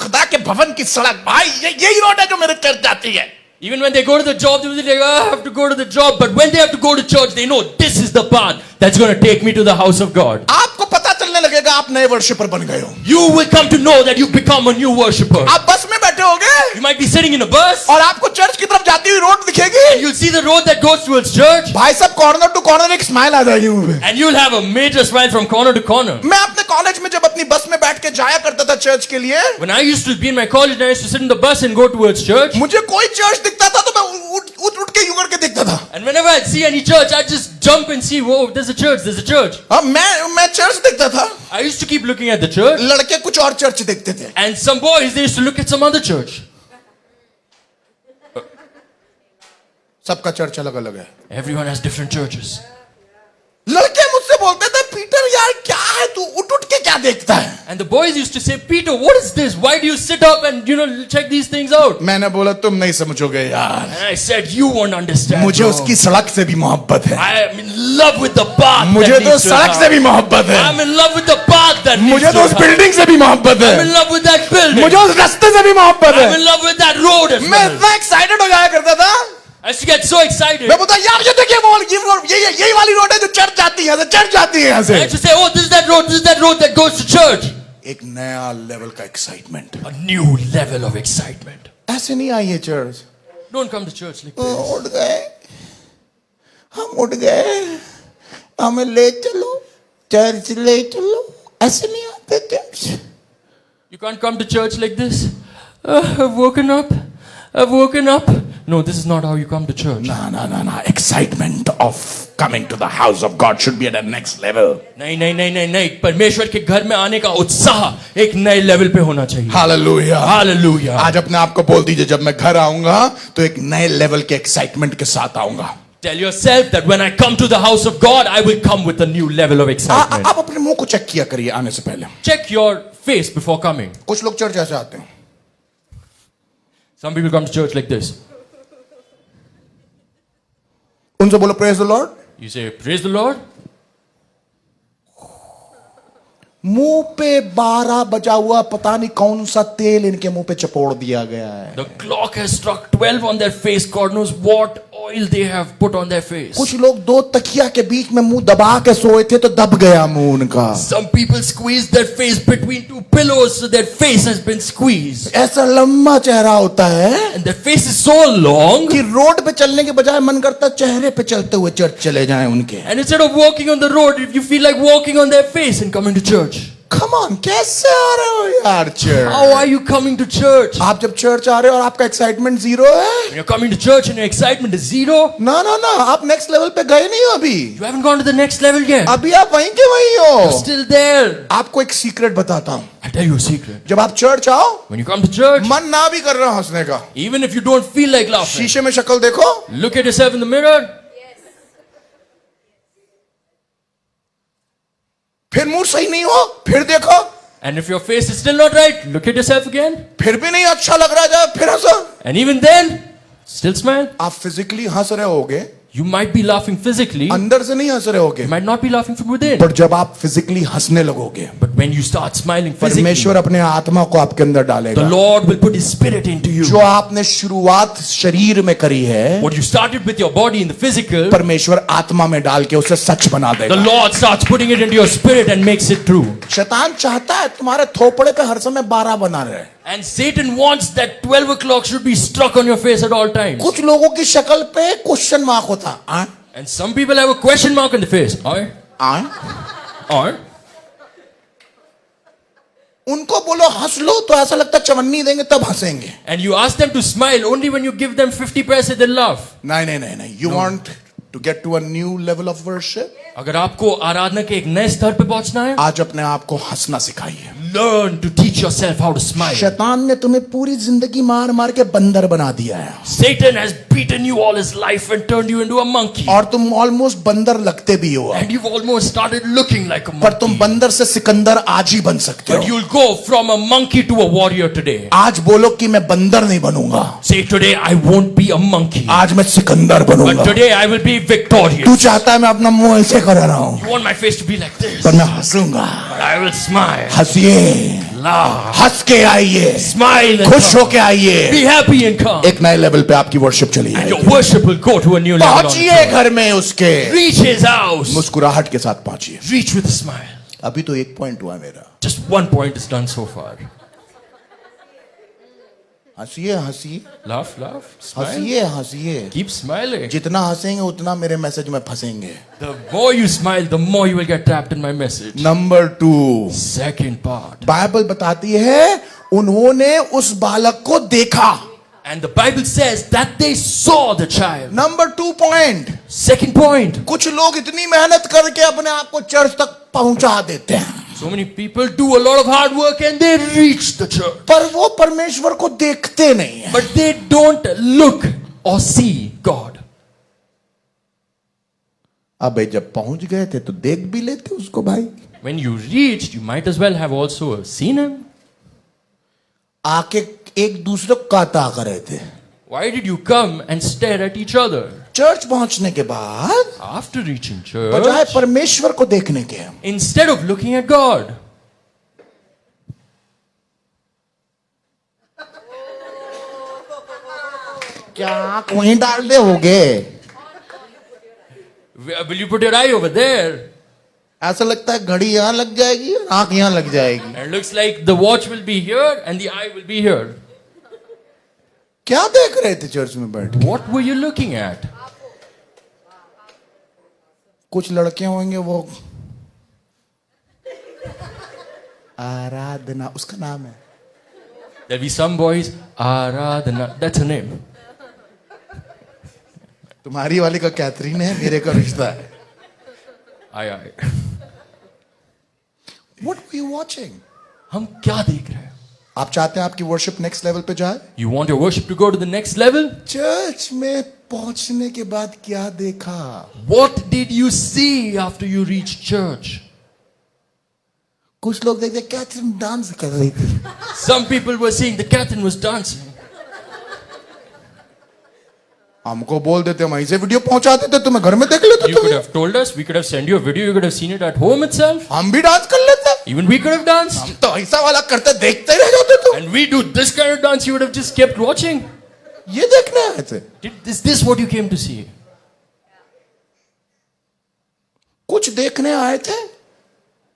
खुदा के भवन की सड़क, भाई यही रोड है जो मेरे चर्च जाती है। Even when they go to the job, they will be like, oh, I have to go to the job. But when they have to go to church, they know this is the path that's going to take me to the house of God. आपको पता चलने लगेगा आप नए worshipper बन गए हो। You will come to know that you've become a new worshipper. आप बस में बैठे होगे You might be sitting in a bus और आपको चर्च की तरफ जाती हुई रोड दिखेगी। and you'll see the road that goes towards church भाई साहब कॉर्नर टू कॉर्नर एक स्माइल आ जाएगी मुंह पे। and you'll have a major smile from corner to corner. मैं अपने कॉलेज में जब अपनी बस में बैठ के जाया करता था चर्च के लिए, When I used to be in my college and I used to sit in the bus and go towards church, मुझे कोई चर्च दिखता था तो मैं उठ के यूं करके देखता था। And whenever I'd see any church, I'd just jump and see, whoa, there's a church, there's a church. हाँ, मैं चर्च देखता था, I used to keep looking at the church, लड़के कुछ और चर्च देखते थे। and some boys, they used to look at some other church. सबका चर्च अलग अलग है। Everyone has different churches. लड़के मुझसे बोलते थे, पीटर यार क्या है तू, उठ उठ के क्या देखता है? And the boys used to say, Peter, what is this? Why do you sit up and, check these things out? मैंने बोला तुम नहीं समझोगे यार, And I said, you won't understand. मुझे bro. उसकी सड़क से भी मोहब्बत है, I am in love with the path. मुझे that तो leads to सड़क the से भी house. मोहब्बत है, I'm in love with the path that leads मुझे to तो उस the house. बिल्डिंग से भी मोहब्बत I'm in है, love with that building. मुझे उस रास्ते से भी मोहब्बत I'm in है। love with that road as मैं well. इतना एक्साइटेड हो जाया करता था, I used to get so excited. मैं बोलता यार ये देखिए वो यही वाली रोड है जो चर्च जाती है, यहाँ से चर्च जाती है यहाँ I से। used to say, oh, this is that road that goes to church. एक नया लेवल का excitement. A new level of excitement. ऐसे नहीं आई है church, Don't come to church like this. उठ गए, हम उठ गए, हमें ले चलो चर्च, ले चलो, ऐसे नहीं आते church. You can't come to church like this. I've woken up. I've woken up. No, this is not how you come to church. No. Excitement of coming to the house of God should be at the next level. नहीं. परमेश्वर के घर में आने का उत्साह एक नए लेवल पे होना चाहिए. Hallelujah. Hallelujah. आज अपने आप को बोल दीजिए, जब मैं घर आऊंगा तो एक नए लेवल के एक्साइटमेंट के साथ आऊंगा। Tell yourself that when I come to the house of God, I will come with a new level of excitement. आप अपने मुंह को चेक किया करिए आने से पहले। Check your face before coming. कुछ लोग चर्च ऐसे आते हैं, Some people come to church like this. उनसे बोलो praise the Lord, You say, praise the Lord. मुंह पे 12 बजा हुआ पता नहीं कौन सा तेल इनके मुंह पे चपोड़ दिया गया है। The clock has struck 12 on their face. God knows what oil they have put on their face. कुछ लोग 2 तकिया के बीच में मुंह दबा के सोए थे तो दब गया मुंह उनका। Some people squeeze their face between 2 pillows, so their face has been squeezed. ऐसा लंबा चेहरा होता है And their face is so long. कि रोड पे चलने के बजाय मन करता चेहरे पे चलते हुए चर्च चले जाएं उनके। And instead of walking on the road, if you feel like walking on their face and coming to church. Come on, कैसे आ रहे हो यार church? How are you coming to church? आप जब चर्च आ रहे हो और आपका एक्साइटमेंट 0 है? When you're coming to church and your excitement is 0, ना, आप नेक्स्ट लेवल पे गए नहीं हो अभी। you haven't gone to the next level yet. अभी आप वहीं के वहीं You're हो। still there. आपको एक सीक्रेट बताता हूँ, I'll tell you a secret. जब आप चर्च आओ, When you come to church, मन ना भी कर रहा हंसने का, even if you don't feel like laughing, शीशे में शक्ल देखो, look at yourself in the mirror. फिर मूड सही नहीं हो, फिर देखो, And if your face is still not right, look at yourself again. फिर भी नहीं अच्छा लग रहा है, फिर हंसो। And even then, still smile. आप फिजिकली हंस रहे होगे, You might be laughing physically, अंदर से नहीं हंस रहे होगे, you might not be laughing from within. पर जब आप फिजिकली हंसने लगोगे, But when you start smiling physically, परमेश्वर अपने आत्मा को आपके अंदर the डालेगा। Lord will put His Spirit into you. जो आपने शुरुआत शरीर में करी है, What you started with your body in the physical, परमेश्वर आत्मा में डाल के उसे सच बना the देगा। Lord starts putting it into your spirit and makes it true. शैतान चाहता है तुम्हारे थोपड़े पे हर समय 12 बना रहे। And Satan wants that 12 o'clock should be struck on your face at all times. कुछ लोगों की शक्ल पे क्वेश्चन मार्क होता है, And some people have a question mark on the face. Or उनको बोलो हंस लो तो ऐसा लगता है चवन्नी देंगे तब हंसेंगे। and you ask them to smile only when you give them 50 paise they'll laugh. नहीं, you want to get to a new level of worship, अगर आपको आराधना के एक नए स्तर पे पहुंचना है, आज अपने आप को हंसना सिखाइए। learn to teach yourself how to smile. शैतान ने तुम्हें पूरी जिंदगी मार मार के बंदर बना दिया है, Satan has beaten you all his life and turned you into a monkey. और तुम ऑलमोस्ट बंदर लगते भी हो, And you've almost started looking like a पर तुम monkey. बंदर से सिकंदर आज ही बन सकते But हो। you'll go from a monkey to a warrior today. आज बोलो कि मैं बंदर नहीं बनूंगा, Say today I won't be a monkey. आज मैं सिकंदर But बनूंगा। today I will be victorious. तू चाहता है मैं अपना मुंह ऐसे कर रहा हूं, You want my face to be like this. पर मैं हंसूंगा। But I will smile. हंसिए, Laugh. हंस के आइए, Smile and खुश come. होके आइए। Be happy and come. एक नए लेवल पे आपकी वर्शिप चली And your जाएगी। worship will go to a new level. on पहुंचिए its own. घर में उसके, Reach his house. मुस्कुराहट के साथ पहुंचिए। Reach with a smile. अभी तो 1 पॉइंट हुआ मेरा। Just one point is done so far. हंसिए, हंसिए, Laugh, laugh, smile. हंसिए, हंसिए। Keep smiling. जितना हंसेंगे उतना मेरे मैसेज में फंसेंगे। The more you smile, the more you will get trapped in my message. Number 2, Second part. Bible बताती है उन्होंने उस बालक को देखा। And the Bible says that they saw the child. Number 2 point, Second point. कुछ लोग इतनी मेहनत करके अपने आप को चर्च तक पहुंचा देते हैं, So many people do a lot of hard work and they reach the church. पर वो परमेश्वर को देखते नहीं है. But they don't look or see God. अबे जब पहुंच गए थे तो देख भी लेते उसको भाई. When you reached, you might as well have also seen him. आके एक दूसरे को काता कर रहे थे. Why did you come and stare at each other? Church पहुंचने के बाद After reaching बजाय church, परमेश्वर को देखने के instead of looking at God, क्या आंख वहीं डाल दे होगे. will you put your eye over there? ऐसा लगता है घड़ी यहां लग जाएगी, आंख यहां लग जाएगी. And it looks like the watch will be here and the eye will be here. क्या देख रहे थे चर्च में बैठ के? What were you looking at? कुछ लड़के होंगे वो आराधना उसका नाम है. There'll be some boys, Aradhana, that's her name. तुम्हारी वाली का कैथरीन है, मेरे का रिश्ता है. Aye. What were you watching? हम क्या देख रहे हैं? आप चाहते हैं आपकी वर्शिप नेक्स्ट लेवल पे जाए? You want your worship to go to the next level? Church में पहुंचने के बाद क्या देखा? What did you see after you reached church? कुछ लोग देखते कैथरीन डांस कर रही थी. Some people were seeing the Catherine was dancing. हमको बोल देते, हम ऐसे वीडियो पहुंचा देते, तुम्हें घर में देख लेते. You could have told us, we could have sent you a video, you could have seen it at home itself. हम भी डांस कर लेते. Even we could have danced. हम तो ऐसा वाला करते देखते रह जाते. तो And we do this kind of dance, you would have just kept watching. ये देखने आए थे. Is this what you came to see? कुछ देखने आए थे,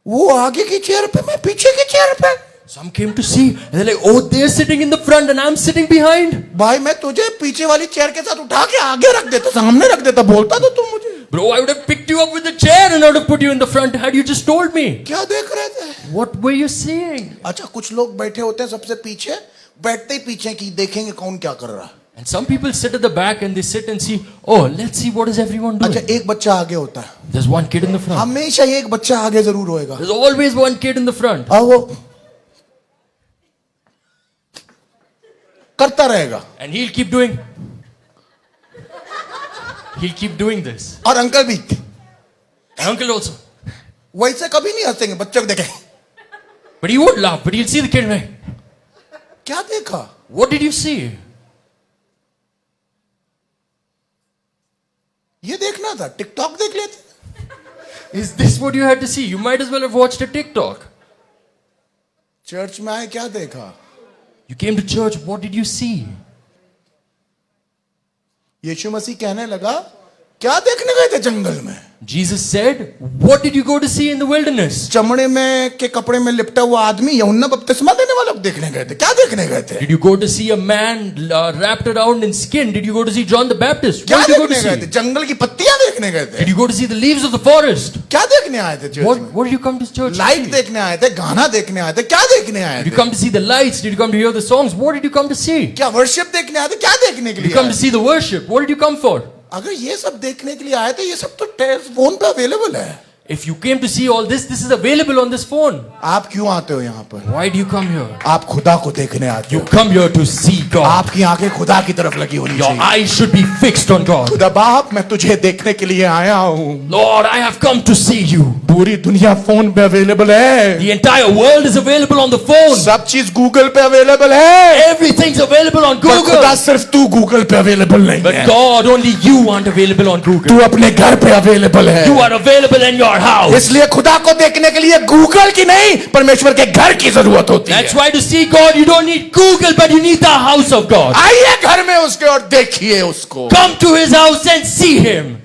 वो आगे की चेयर पे, मैं पीछे की चेयर पे. Some came to see, and they're like, oh, they're sitting in the front and I'm sitting behind. भाई मैं तुझे पीछे वाली चेयर के साथ उठा के आगे रख देता, सामने रख देता, बोलता तो तुम मुझे. Bro, I would have picked you up with the chair and I would have put you in the front had you just told me. क्या देख रहे थे? What were you seeing? अच्छा, कुछ लोग बैठे होते हैं सबसे पीछे, बैठते ही पीछे की देखेंगे कौन क्या कर रहा है. And some people sit at the back and they sit and see, oh, let's see what is everyone doing. अच्छा, एक बच्चा आगे होता है. There's one kid in the front. हमेशा एक बच्चा आगे जरूर होएगा. There's always one kid in the front. और वो करता रहेगा. And he'll keep doing. He'll keep doing this. और अंकल भी And uncle also. वैसे कभी नहीं हंसेंगे बच्चे को देखे. But he won't laugh, but he'll see the kid like, क्या देखा? what did you see? ये देखना था, टिकटॉक देख लेते. Is this what you had to see? You might as well have watched a TikTok. Church में आए क्या देखा? You came to church, what did you see? यीशु मसीह कहने लगा, क्या देखने गए थे जंगल में? Jesus said, what did you go to see in the wilderness? चमड़े में के कपड़े में लिपटा हुआ आदमी यूहन्ना बपतिस्मा देने वाला को देखने गए थे. क्या देखने गए थे? Did you go to see a man wrapped around in skin? Did you go to see John the Baptist? क्या What did you go to देखने गए थे? see? जंगल की पत्तियां देखने गए थे. Did you go to see the leaves of the forest? क्या देखने आए थे चर्च में? What did you come to church? to light see? देखने आए थे, गाना देखने आए थे, क्या देखने आए Did you थे? come to see the lights? Did you come to hear the songs? What did you come to see? क्या वर्शिप देखने आए थे? क्या देखने के Did you लिए come to आए? see the worship? What did you come for? अगर ये सब देखने के लिए आए थे, ये सब तो फोन पे अवेलेबल है. If you came to see all this, this is available on this phone. आप क्यों आते हो यहाँ पर? Why do you come here? आप खुदा को देखने आते You हो. come here to see God. आपकी आंखें खुदा की तरफ लगी होनी Your चाहिए. eyes should be fixed on God. खुदा बाप, मैं तुझे देखने के लिए आया हूँ. Lord, I have come to see you. पूरी दुनिया फोन पे अवेलेबल है. The entire world is available on the phone. सब चीज गूगल पे अवेलेबल है. Everything's available on पर Google. खुदा सिर्फ तू गूगल पे अवेलेबल नहीं But है. God, only you aren't available on Google. तू अपने घर पे अवेलेबल है. You are available in your house. इसलिए खुदा को देखने के लिए गूगल की नहीं, परमेश्वर के घर की जरूरत होती है. That's why to see God, you don't need Google, but you need the house of God. आइए घर में उसके और देखिए उसको. Come to his house and see him.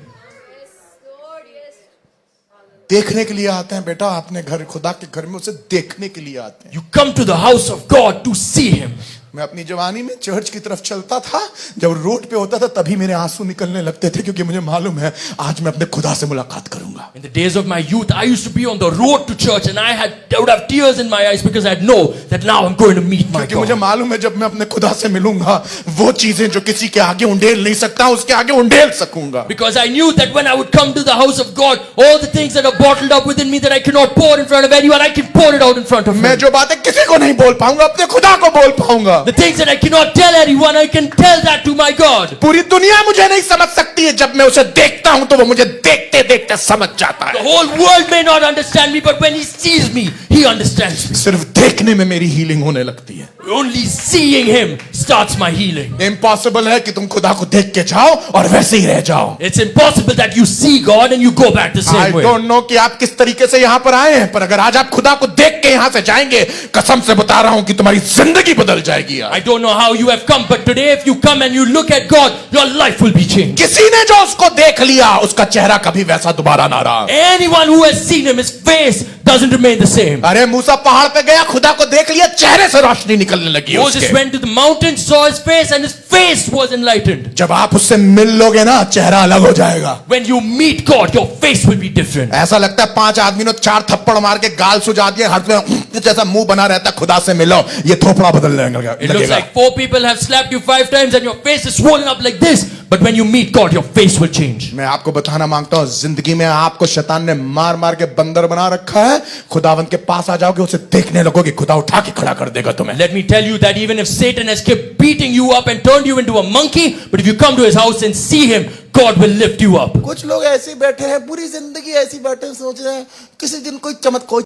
देखने के लिए आते हैं बेटा, अपने घर खुदा के घर में उसे देखने के लिए आते हैं. You come to the house of God to see him. मैं अपनी जवानी में चर्च की तरफ चलता था, जब रोड पे होता था तभी मेरे आंसू निकलने लगते थे, क्योंकि मुझे मालूम है आज मैं अपने खुदा से मुलाकात करूंगा. In the days of my youth, I used to be on the road to church and I would have tears in my eyes because I'd know that now I'm going to meet my क्योंकि मुझे God. मालूम है जब मैं अपने खुदा से मिलूंगा वो चीजें जो किसी के आगे उंडेल नहीं सकता उसके आगे उंडेल सकूंगा. Because I knew that when I would come to the house of God, all the things that are bottled up within me that I cannot pour in front of anyone, I can pour it out in front of मैं Him. जो बातें किसी को नहीं बोल पाऊंगा अपने खुदा को बोल पाऊंगा. The things that I cannot tell anyone, I can tell that to my God. पूरी दुनिया मुझे नहीं समझ सकती है, जब मैं उसे देखता हूं तो वो मुझे देखते देखते समझ जाता The है. whole world may not understand me, but when He sees me, He understands me. सिर्फ देखने में मेरी हीलिंग होने लगती है. Only seeing Him starts my healing. Impossible है कि तुम खुदा को देख के जाओ और वैसे ही रह जाओ. It's impossible that you see God and you go back the I same way. Don't know कि आप किस तरीके से यहां पर आए हैं, पर अगर आज आप खुदा को देख के यहां से जाएंगे, कसम से बता रहा हूं कि तुम्हारी जिंदगी बदल जाएगी. I don't know how you have come, but today if you come and you look at God, your life will be changed. किसी ने जो उसको देख लिया उसका चेहरा कभी वैसा दोबारा ना रहा. Anyone who has seen Him, his face doesn't remain the same. अरे मूसा पहाड़ पे गया, खुदा को देख लिया, चेहरे से रोशनी निकलने लगी Moses उसके. went to the mountain, saw His face, and his face was enlightened. जब आप उससे मिल लोगे ना, चेहरा अलग हो जाएगा. When you meet God, your face will be different. ऐसा लगता है 5 आदमी ने 4 थप्पड़ मार के गाल सुझा दिए, हाथ में जैसा मुंह बना रहता है, खुदा से मिलो, ये थोपड़ा बदल लगेगा. It looks like 4 people have slapped you 5 times and your face is swollen up like this. But when you meet God, your face will change. मैं आपको बताना मांगता हूं, जिंदगी में आपको शैतान ने मार मार के बंदर बना रखा है. खुदावंत के पास आ जाओगे, उसे देखने लगोगे, खुदा उठा के खड़ा कर देगा तुम्हें. Let me tell you that even if Satan has kept beating you up and turned you into a monkey, but if you come to his house and see him, God will lift you up. कुछ लोग ऐसे बैठे हैं, पूरी जिंदगी ऐसी बैठे हैं, सोच रहे हैं किसी दिन कोई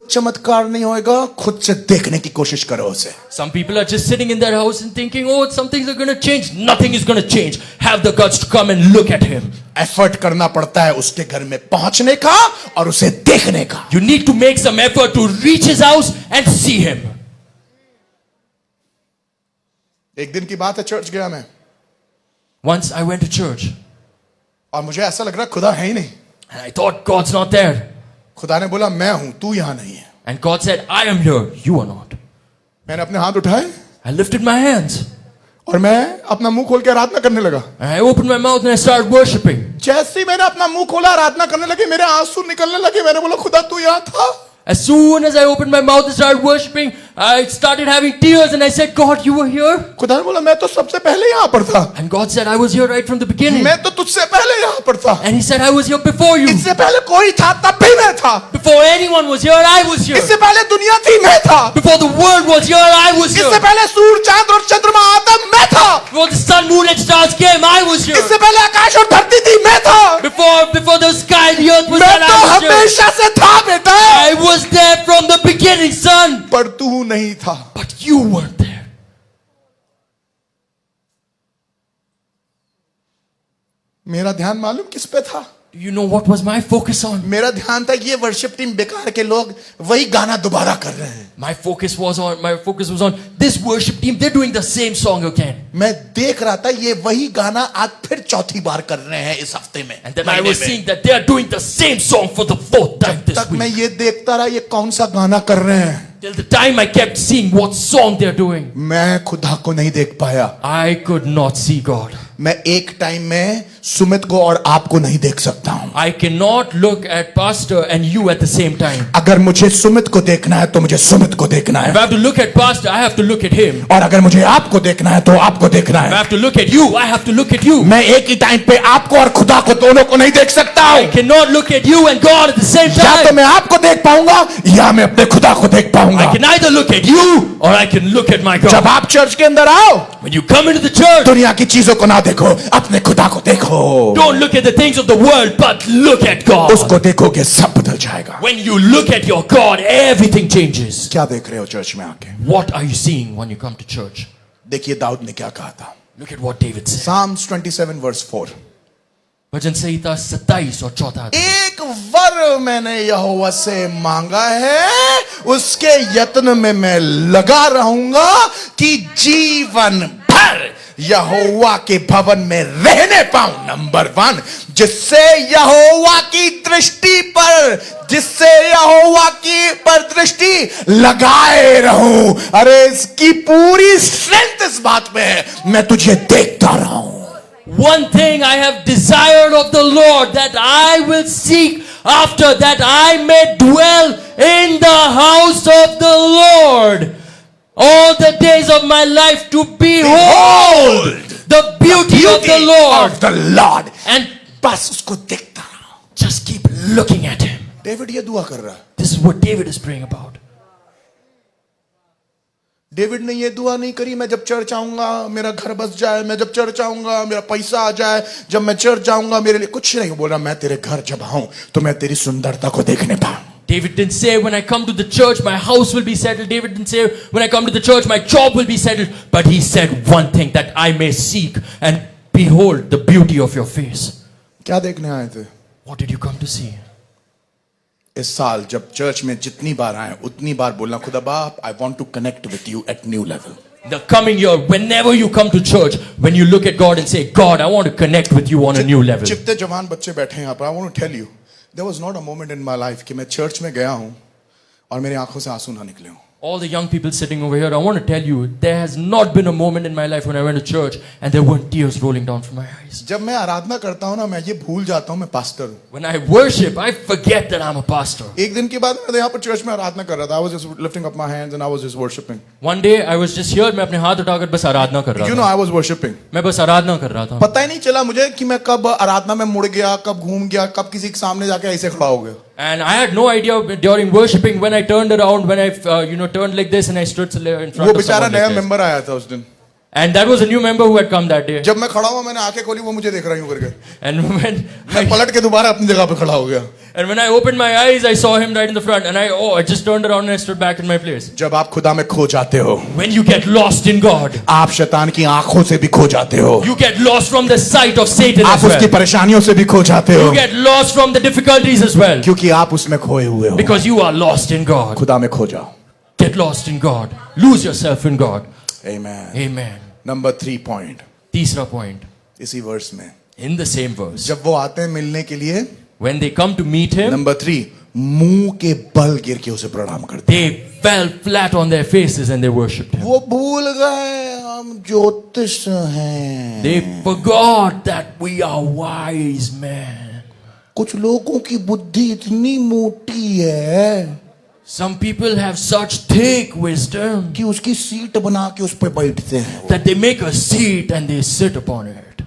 चमत्कार नहीं होएगा. खुद से देखने की कोशिश करो उसे. Some people are just sitting in their house and thinking, oh, some things are going to change. Nothing is going to change. Have the guts to come and look at him. Effort करना पड़ता है उसके घर में पहुंचने का और उसे देखने का. You need to make some effort to reach his house and see him. एक दिन की बात है, चर्च गया मैं Once I went to church और मुझे ऐसा लग रहा खुदा है ही नहीं. and I thought God's not there. खुदा ने बोला मैं हूं, तू यहां नहीं है. And God said, I am here. You are not. मैंने अपने हाथ उठाए I lifted my hands. और मैं अपना मुंह खोल के आराधना करने लगा. And I opened my mouth and I started worshiping. जैसे ही मैंने अपना मुंह खोला, आराधना करने लगे, मेरे आंसू निकलने लगे. मैंने बोला खुदा तू यहां था. As soon as I opened my mouth and started worshiping, I started having tears and I said, God, you were here? खुदा ने बोला मैं तो सबसे पहले यहां पर था. And God said, I was here right from the beginning. मैं तो तुझसे पहले यहां पर था. And He said, I was here before you. इससे पहले कोई था तब भी मैं था. Before anyone was here, I was here. इससे पहले दुनिया थी मैं था. Before the world was here, I was इससे here. पहले सूर्य चांद और चंद्रमा आता मैं था. Before the sun, moon and stars came, I was here. इससे पहले आकाश और धरती थी मैं था. Before the sky, the earth was मैं there, तो I was here. हमेशा से था बेटा. I was there from the beginning, son. पर तू नहीं था. But you weren't there. मेरा ध्यान मालूम किस पे था? Do you know what was my focus on? मेरा ध्यान था ये वर्शिप टीम बेकार के लोग वही गाना दोबारा कर रहे हैं. My focus was on this worship team. They're doing the same song again. मैं देख रहा था ये वही गाना आज फिर चौथी बार कर रहे हैं इस हफ्ते में. And then I was seeing that they are doing the same song for the 4th time this तक मैं week. ये देखता रहा ये कौन सा गाना कर रहे हैं. Till the time I kept seeing what song they're doing, मैं खुदा को नहीं देख पाया. I could not see God. मैं एक टाइम में सुमित को और आपको नहीं देख सकता हूं. I cannot look at Pastor and you at the same time. अगर मुझे सुमित को देखना है तो मुझे सुमित को देखना If है. I have to look at Pastor, I have to look at him. और अगर मुझे आपको देखना है तो आपको देखना If I है. have to look at you, I have to look at you. मैं एक ही टाइम पे आपको और खुदा को दोनों को नहीं देख सकता I हूं. cannot look at you and God at the same या तो time. मैं आपको देख पाऊंगा या मैं अपने खुदा को देख पाऊंगा. I can either look at you or I can look at my जब God. आप चर्च के अंदर आओ, When you come into the church, दुनिया की चीजों को ना देखो, अपने खुदा को देखो. don't look at the things of the world, but look at God. उसको देखोगे सब बदल जाएगा. When you look at your God, everything changes. क्या देख रहे हो चर्च में आके? What are you seeing when you come to church? देखिए दाऊद ने क्या कहा था. Look at what David said. Psalms 27 verse 4. भजन संहिता 27 और 4 एक वर मैंने यहोवा से मांगा है, उसके यत्न में मैं लगा रहूंगा कि जीवन भर यहोवा के भवन में रहने पाऊं. नंबर 1, जिससे यहोवा की दृष्टि पर दृष्टि लगाए रहूं. अरे इसकी पूरी स्ट्रेंथ इस बात में है, मैं तुझे देखता रहूं. One thing I have desired of the Lord, that I will seek after that I may dwell in the house of the Lord all the days of my life, to behold the beauty of the Lord of the Lord. and बस उसको देखता रहा. just keep looking at him. David ये दुआ कर रहा है. This is what David is praying about. David ने ये दुआ नहीं करी मैं जब चर्च आऊंगा मेरा घर बस जाए, मैं जब चर्च आऊंगा मेरा पैसा आ जाए, जब मैं चर्च जाऊंगा मेरे लिए कुछ नहीं. बोल रहा मैं तेरे घर जब आऊं तो मैं तेरी सुंदरता को देखने पाऊं. David didn't say, when I come to the church, my house will be settled. David didn't say, when I come to the church, my job will be settled. But he said one thing, that I may seek and behold the beauty of your face. क्या देखने आए थे? What did you come to see? इस साल जब church में जितनी बार आए उतनी बार बोलना, खुदा बाप, I want to connect with you at new level. The coming year, whenever you come to church, when you look at God and say, God, I want to connect with you on a new level. जितने जवान बच्चे बैठे हैं यहाँ पर, I want to tell you, there was not a moment in my life कि मैं church में गया हूँ और मेरी आंखों से आंसू ना निकले हों. All the young people sitting over here, I want to tell you, there has not been a moment in my life when I went to church and there weren't tears rolling down from my eyes. जब मैं आराधना करता हूँ ना, मैं ये भूल जाता हूँ मैं पास्टर हूँ. When I worship, I forget that I'm a pastor. एक दिन के बाद मैं यहाँ पर चर्च में आराधना कर रहा था. I was just lifting up my hands and I was just worshiping. One day I was just here, मैं अपने हाथ उठाकर बस आराधना कर रहा You था. know, I was worshiping. मैं बस आराधना कर रहा था. पता ही नहीं चला मुझे कि मैं कब आराधना में मुड़ गया, कब घूम गया, कब किसी के सामने जाके ऐसे खड़ा हो गया. And I had no idea during worshiping when I turned around, when I turned like this and I stood in front वो of बेचारा someone नया like this. मेंबर आया था उस दिन. And that was a new member who had come that day. जब मैं खड़ा हुआ मैंने आंखें खोली, वो मुझे देख रहा यूं करके. And when मैं पलट के दोबारा अपनी जगह पे खड़ा हो गया. I opened my eyes, I saw him right in the front, and I just turned around and I stood back in my place. जब आप खुदा में खो जाते हो, When you get lost in God, आप शैतान की आंखों से भी खो जाते हो. you get lost from the sight of Satan आप as उसकी well. परेशानियों से भी खो जाते हो. You get lost from the difficulties as well. क्योंकि आप उसमें खोए हुए हो. Because you are lost in God. खुदा में खो जाओ. Get lost in God. Lose yourself in God. Amen. Amen. Number 3 point. तीसरा point, इसी वर्स में in the same verse. जब वो आते हैं मिलने के लिए, When they come to meet him, number 3, मुंह के बल गिर के उसे प्रणाम करते हैं. they fell flat on their faces and they worshipped him. वो भूल गए हम ज्योतिष हैं. They forgot that we are wise men. कुछ लोगों की बुद्धि इतनी मोटी है Some people have such thick wisdom कि उसकी सीट बना के उस पर बैठते हैं. that they make a seat and they sit upon it.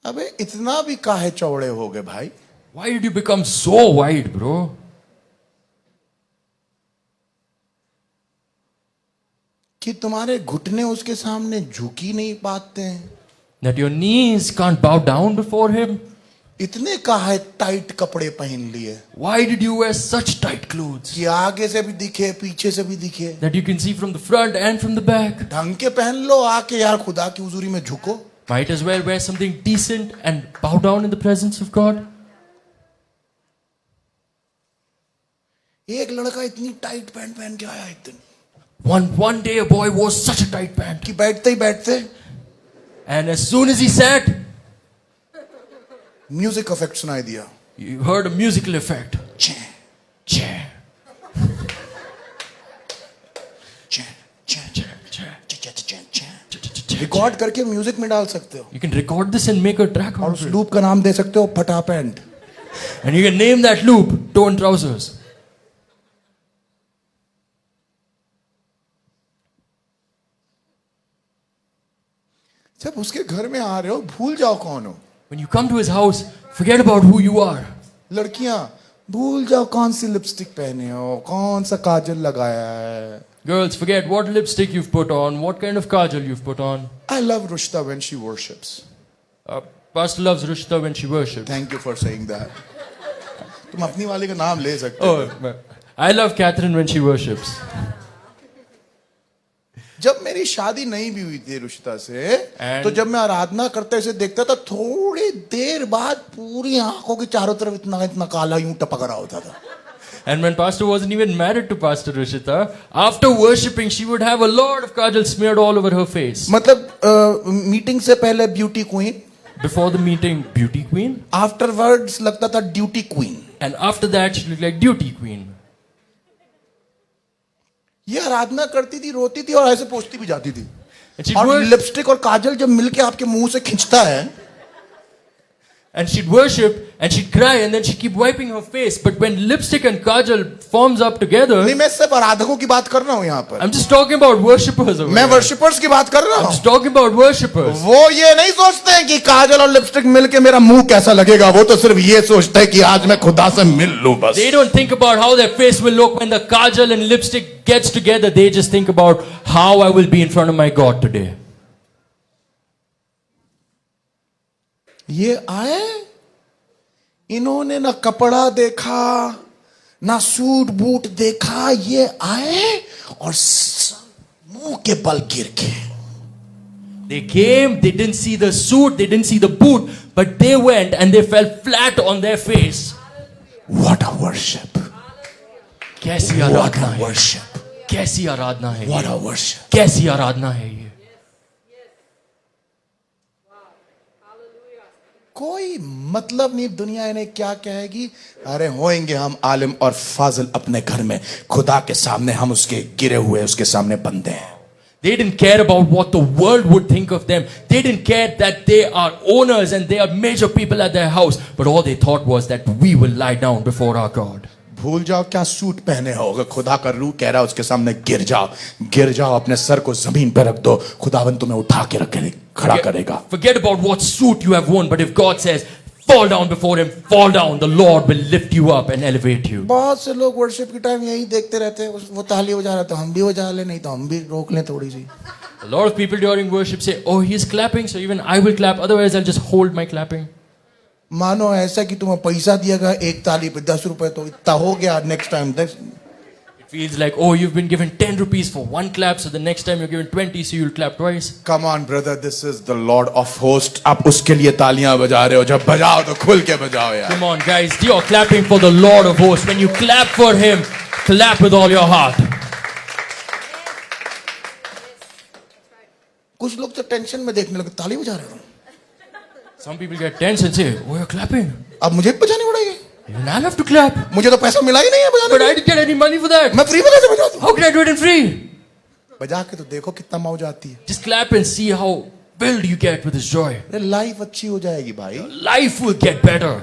अबे इतना भी काहे चौड़े हो गए भाई? Why did you become so wide, bro? कि तुम्हारे घुटने उसके सामने झुक ही नहीं पाते हैं. That your knees can't bow down before him? इतने काहे टाइट कपड़े पहन लिए Why did you wear such tight clothes? कि आगे से भी दिखे पीछे से भी दिखे. That you can see from the front and from the back. ढंग के पहन लो, आके यार खुदा की हुजूरी में झुको. Might as well wear something decent and bow down in the presence of God. एक लड़का इतनी टाइट पैंट पहन के आया एक दिन One day a boy wore such a tight pant. कि बैठते ही बैठते And as soon as he sat, music effect सुनाई दिया. you heard a musical effect. छे, Chair. छे, छे, Chair. Chair. छे, छे, छे, छे. Chair. रिकॉर्ड करके म्यूजिक में डाल सकते हो You can record this and make a track और out उस of it. लूप का नाम दे सकते हो फटा pant. And you can name that loop Torn Trousers. जब उसके घर में आ रहे हो भूल जाओ कौन हो. When you come to his house, forget about who you are. लड़कियां भूल जाओ कौन सी लिपस्टिक पहने हो, कौन सा काजल लगाया है. Girls, forget what lipstick you've put on, what kind of kajal you've put on. I love Rushta when she worships. Pastor loves Rushta when she worships. Thank you for saying that. तुम अपनी वाली का नाम ले सकते हो. Oh, I love Catherine when she worships. जब मेरी शादी नहीं भी हुई थी रुशिता से, And- तो जब मैं आराधना करते हुए देखता था, थोड़ी देर बाद पूरी आंखों के चारों तरफ इतना इतना काला यूं टपक रहा होता था. And when Pastor wasn't even married to Pastor Rushita, after worshipping, she would have a lot of kajal smeared all over her face. मतलब मीटिंग से पहले beauty queen, Before the meeting, beauty queen. Afterwards लगता था duty queen. And after that, she looked like duty queen. ये आराधना करती थी, रोती थी और ऐसे पोंछती भी जाती थी. And she'd और worship, लिपस्टिक और काजल जब मिलके आपके मुंह से खिंचता है, and she'd worship, and she'd cry, and then she'd keep wiping her face. But when lipstick and kajal forms up together, नहीं, मैं सिर्फ आराधकों की बात कर रहा हूं यहाँ पर, I'm just talking about worshippers. over मैं here. वर्शिपर्स की बात कर रहा I'm हूं। just talking about worshippers. वो ये नहीं सोचते हैं कि काजल और लिपस्टिक मिलके मेरा मुंह कैसा लगेगा, वो तो सिर्फ ये सोचते हैं कि आज मैं खुदा से मिल लूं बस। They don't think about how their face will look when the kajal and lipstick gets together. They just think about how I will be in front of my God today. ये आए, इन्होंने ना कपड़ा देखा ना सूट बूट देखा, ये आए और मुंह के बल गिर के, They came, they didn't see the suit, they didn't see the boot, but they went and they fell flat on their face. What a worship, कैसी what आराधना a है, worship, कैसी आराधना है what ये, a worship। कैसी आराधना है ये। कोई मतलब नहीं दुनिया इन्हें क्या कहेगी, अरे होएंगे हम आलिम और फाजिल अपने घर में, खुदा के सामने हम उसके गिरे हुए उसके सामने बंदे हैं। They didn't care about what the world would think of them. They didn't care that they are owners and they are major people at their house. But all they thought was that we will lie down before our God. भूल जाओ क्या suit पहने हो, अगर खुदा का रूह कह रहा है उसके सामने गिर जाओ, अपने सर को जमीन पर रख दो, खुदावन तुम्हें उठा के रखे खड़ा करेगा। Forget about what suit you have worn, but if God says, fall down before Him, fall down, the Lord will lift you up and elevate you. बहुत से लोग वर्शिप के टाइम यही देखते रहते हैं, वो ताली बजा रहा है तो हम भी बजा ले, नहीं तो हम भी रोक लें थोड़ी सी। A lot of people during worship say, oh, he's clapping, so even I will clap, otherwise I'll just hold my clapping. मानो ऐसा कि तुम्हें पैसा दिया गया एक ताली पे 10 रुपए, तो इतना हो गया, next time It feels like, oh, you've been given 10 rupees for one clap, so the next time you're given 20, so you'll clap twice. Come on brother, this is the Lord of host, आप उसके लिए तालियां बजा रहे हो, जब बजाओ तो खुल के बजाओ यार। Come on, guys, you're clapping for the Lord of hosts. When you clap for Him, clap with all your heart. कुछ लोग तो टेंशन में देखने लगे, ताली बजा रहे हो, Some people get tense and say, oh, you're clapping. अब मुझे भी बजानी पड़ेगी, Even I'll have to clap. मुझे तो पैसा मिला ही नहीं है बजाने But का। I didn't get any money for that. मैं फ्री में कैसे बजा दूं? How can I do it in free? बजा के तो देखो कितना मौज आती है, Just clap and see how filled you get with His joy. अरे लाइफ अच्छी हो जाएगी भाई। Life will get better.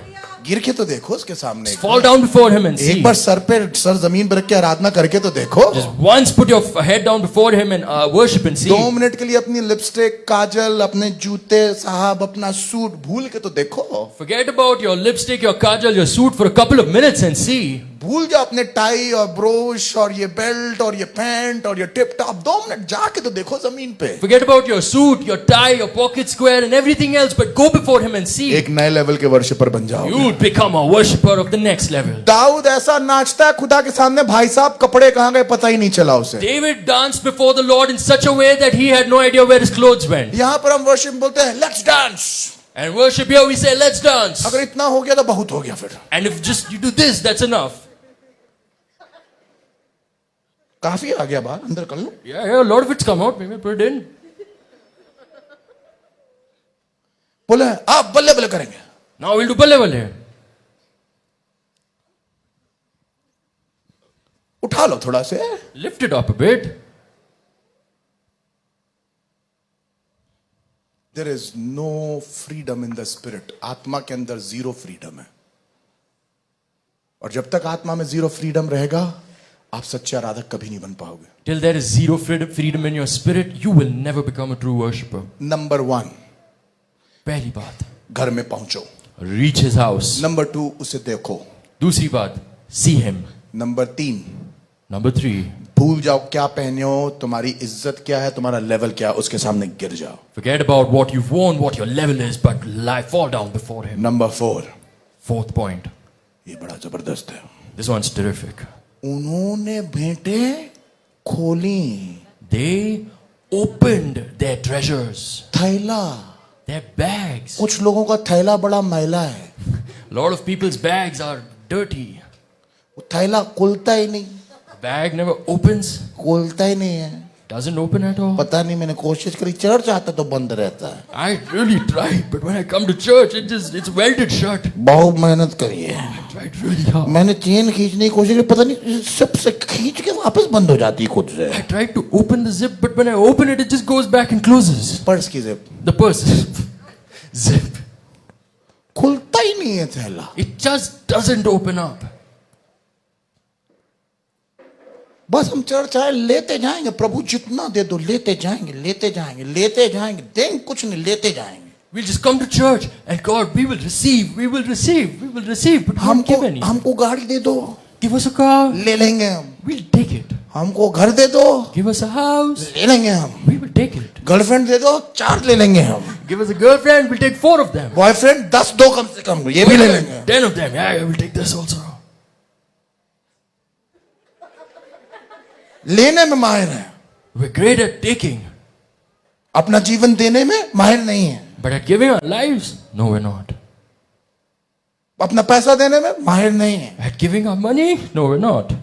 गिर के तो देखो उसके सामने, Just fall down before Him and see. एक बार सर जमीन पर रख के आराधना करके तो देखो। Just once put your head down before Him and worship and see. 2 minute के लिए अपनी लिपस्टिक, काजल, अपने जूते साहब, अपना सूट भूल के तो देखो। Forget about your lipstick, your kajal, your suit for a couple of minutes and see. भूल जाओ अपने टाई और ब्रोश और ये बेल्ट और ये पैंट और ये टिप टॉप, 2 मिनट जाके तो देखो जमीन पे। Forget about your suit, your tie, your pocket square and everything else, but go before Him and see. एक नए लेवल के वर्शिपर बन जाओ। You would become a worshipper of the next level. Dawood ऐसा नाचता है खुदा के सामने, भाई साहब कपड़े कहाँ गए पता ही नहीं चला उसे। David danced before the Lord in such a way that he had no idea where his clothes went. यहाँ पर हम वर्शिप बोलते हैं let's dance, And worship here we say, let's dance. अगर इतना हो गया तो बहुत हो गया फिर, And if just you do this, that's enough. काफी आ गया बाहर, अंदर कर लो। Yeah, a lot of it's come out. Maybe put it in. बोले आप बल्ले बल्ले करेंगे, Now we'll do balle balle. उठा लो थोड़ा से। Lift it up a bit. There is no freedom in the spirit, आत्मा के अंदर जीरो फ्रीडम है, और जब तक आत्मा में जीरो फ्रीडम रहेगा आप सच्चे आराधक कभी नहीं बन पाओगे। Till there is zero freedom in your spirit, you will never become a true worshipper. Number 1, पहली बात, घर में पहुंचो। reach his house. नंबर 2, उसे देखो। दूसरी बात, see him. नंबर 3, Number 3, भूल जाओ क्या पहने हो, तुम्हारी इज्जत क्या है, तुम्हारा लेवल क्या है, उसके सामने गिर जाओ। forget about what you've worn, what your level is, but fall down before him. Number 4, Fourth point, ये बड़ा जबरदस्त है, this one's terrific. उन्होंने भेंटें खोली, They opened their treasures, थैला। their bags. कुछ लोगों का थैला बड़ा मैला है, A lot of people's bags are dirty. वो थैला खुलता ही नहीं, Bag never opens, खोलता ही नहीं है, doesn't open at all. पता नहीं, मैंने कोशिश करी, चर्च आता तो बंद रहता है। I really tried, but when I come to church, it's welded shut. बहुत मेहनत करी है, I tried really hard. मैंने चेन खींचने की कोशिश की, पता नहीं सबसे खींच के वापस बंद हो जाती है खुद से। I tried to open the zip, but when I open it, it just goes back and closes. Purse की जिप The purse zip. खुलता ही नहीं है थैला। It just doesn't open up. बस हम चर्च आए, लेते जाएंगे, प्रभु जितना दे दो लेते जाएंगे, लेते जाएंगे, लेते जाएंगे, देंगे कुछ नहीं, लेते जाएंगे। We'll just come to church and God, we will receive, we will receive, we will receive, but we won't give any. हमको गाड़ी दे दो, Give us a car, ले लेंगे हम। we'll take it. हमको घर दे दो, Give us a house, ले लेंगे हम। we will take it. Girlfriend दे दो, 4 ले लेंगे हम। Give us a girlfriend, we'll take 4 of them. Boyfriend 10 दो कम से कम, ये भी ले लेंगे। 10 of them, yeah, we'll take this also. लेने में माहिर है, We're great at taking, अपना जीवन देने में माहिर नहीं है। but at giving our lives, no, we're not. अपना पैसा देने में माहिर नहीं है, At giving our money, no, we're not.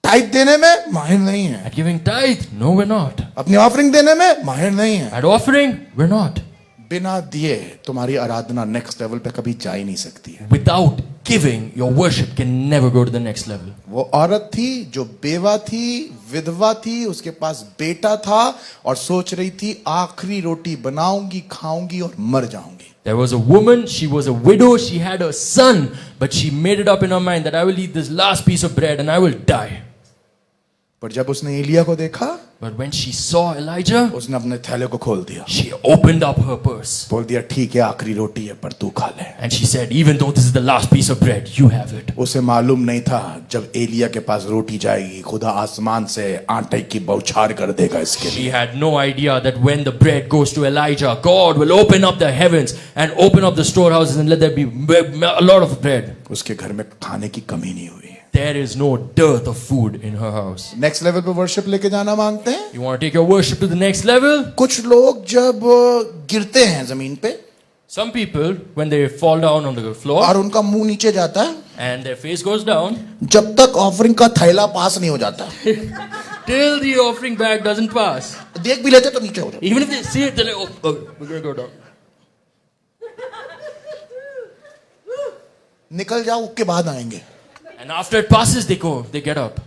Type देने में माहिर नहीं है, At giving tithe, no, we're not. अपनी ऑफरिंग देने में माहिर नहीं है। At offering, we're not. बिना दिए तुम्हारी आराधना नेक्स्ट लेवल पे कभी जा ही नहीं सकती है। Without giving, your worship can never go to the next level. वो औरत थी जो बेवा थी, विधवा थी, उसके पास बेटा था और सोच रही थी आखिरी रोटी बनाऊंगी, खाऊंगी और मर जाऊंगी। There was a woman, she was a widow, she had a son, but she made it up in her mind that I will eat this last piece of bread and I will die. पर जब उसने एलिया को देखा, But when she saw Elijah, उसने अपने थैले को खोल दिया, she opened up her purse बोल दिया ठीक है आखिरी रोटी है पर तू खा ले। and she said, even though this is the last piece of bread, you have it. उसे मालूम नहीं था जब एलिया के पास रोटी जाएगी खुदा आसमान से आटे की बौछार कर देगा इसके She लिए। had no idea that when the bread goes to Elijah, God will open up the heavens and open up the storehouses and let there be a lot of bread. उसके घर में खाने की कमी नहीं हुई। There is no dearth of food in her house. Next level पे worship लेके जाना मांगते हैं। You want to take your worship to the next level? कुछ लोग जब गिरते हैं जमीन पे Some people, when they fall down on the floor और उनका मुंह नीचे जाता है, and their face goes down, जब तक ऑफरिंग का थैला पास नहीं हो जाता, till the offering bag doesn't pass. देख भी लेते तो नीचे हो जाता। Even if they see it, they're like, oh, we're going to go down. निकल जाओ उसके बाद आएंगे। And after it passes, they get up.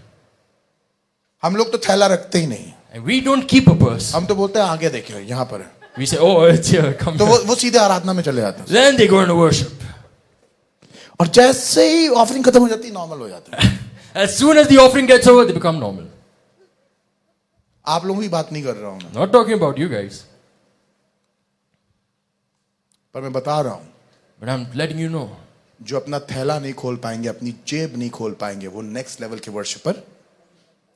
हम लोग तो थैला रखते ही नहीं, And we don't keep a purse. हम तो बोलते हैं आगे देखिए यहाँ पर है, We say, oh, it's here, come तो here. वो सीधे आराधना में चले जाते हैं। Then they go into worship. और जैसे ही ऑफरिंग खत्म हो जाती है नॉर्मल हो जाता है। As soon as the offering gets over, they become normal. आप लोगों की बात नहीं कर रहा हूं मैं, Not talking about you guys, पर मैं बता रहा हूं but I'm letting you know. जो अपना थैला नहीं खोल पाएंगे, अपनी जेब नहीं खोल पाएंगे, वो नेक्स्ट लेवल के वर्शिपर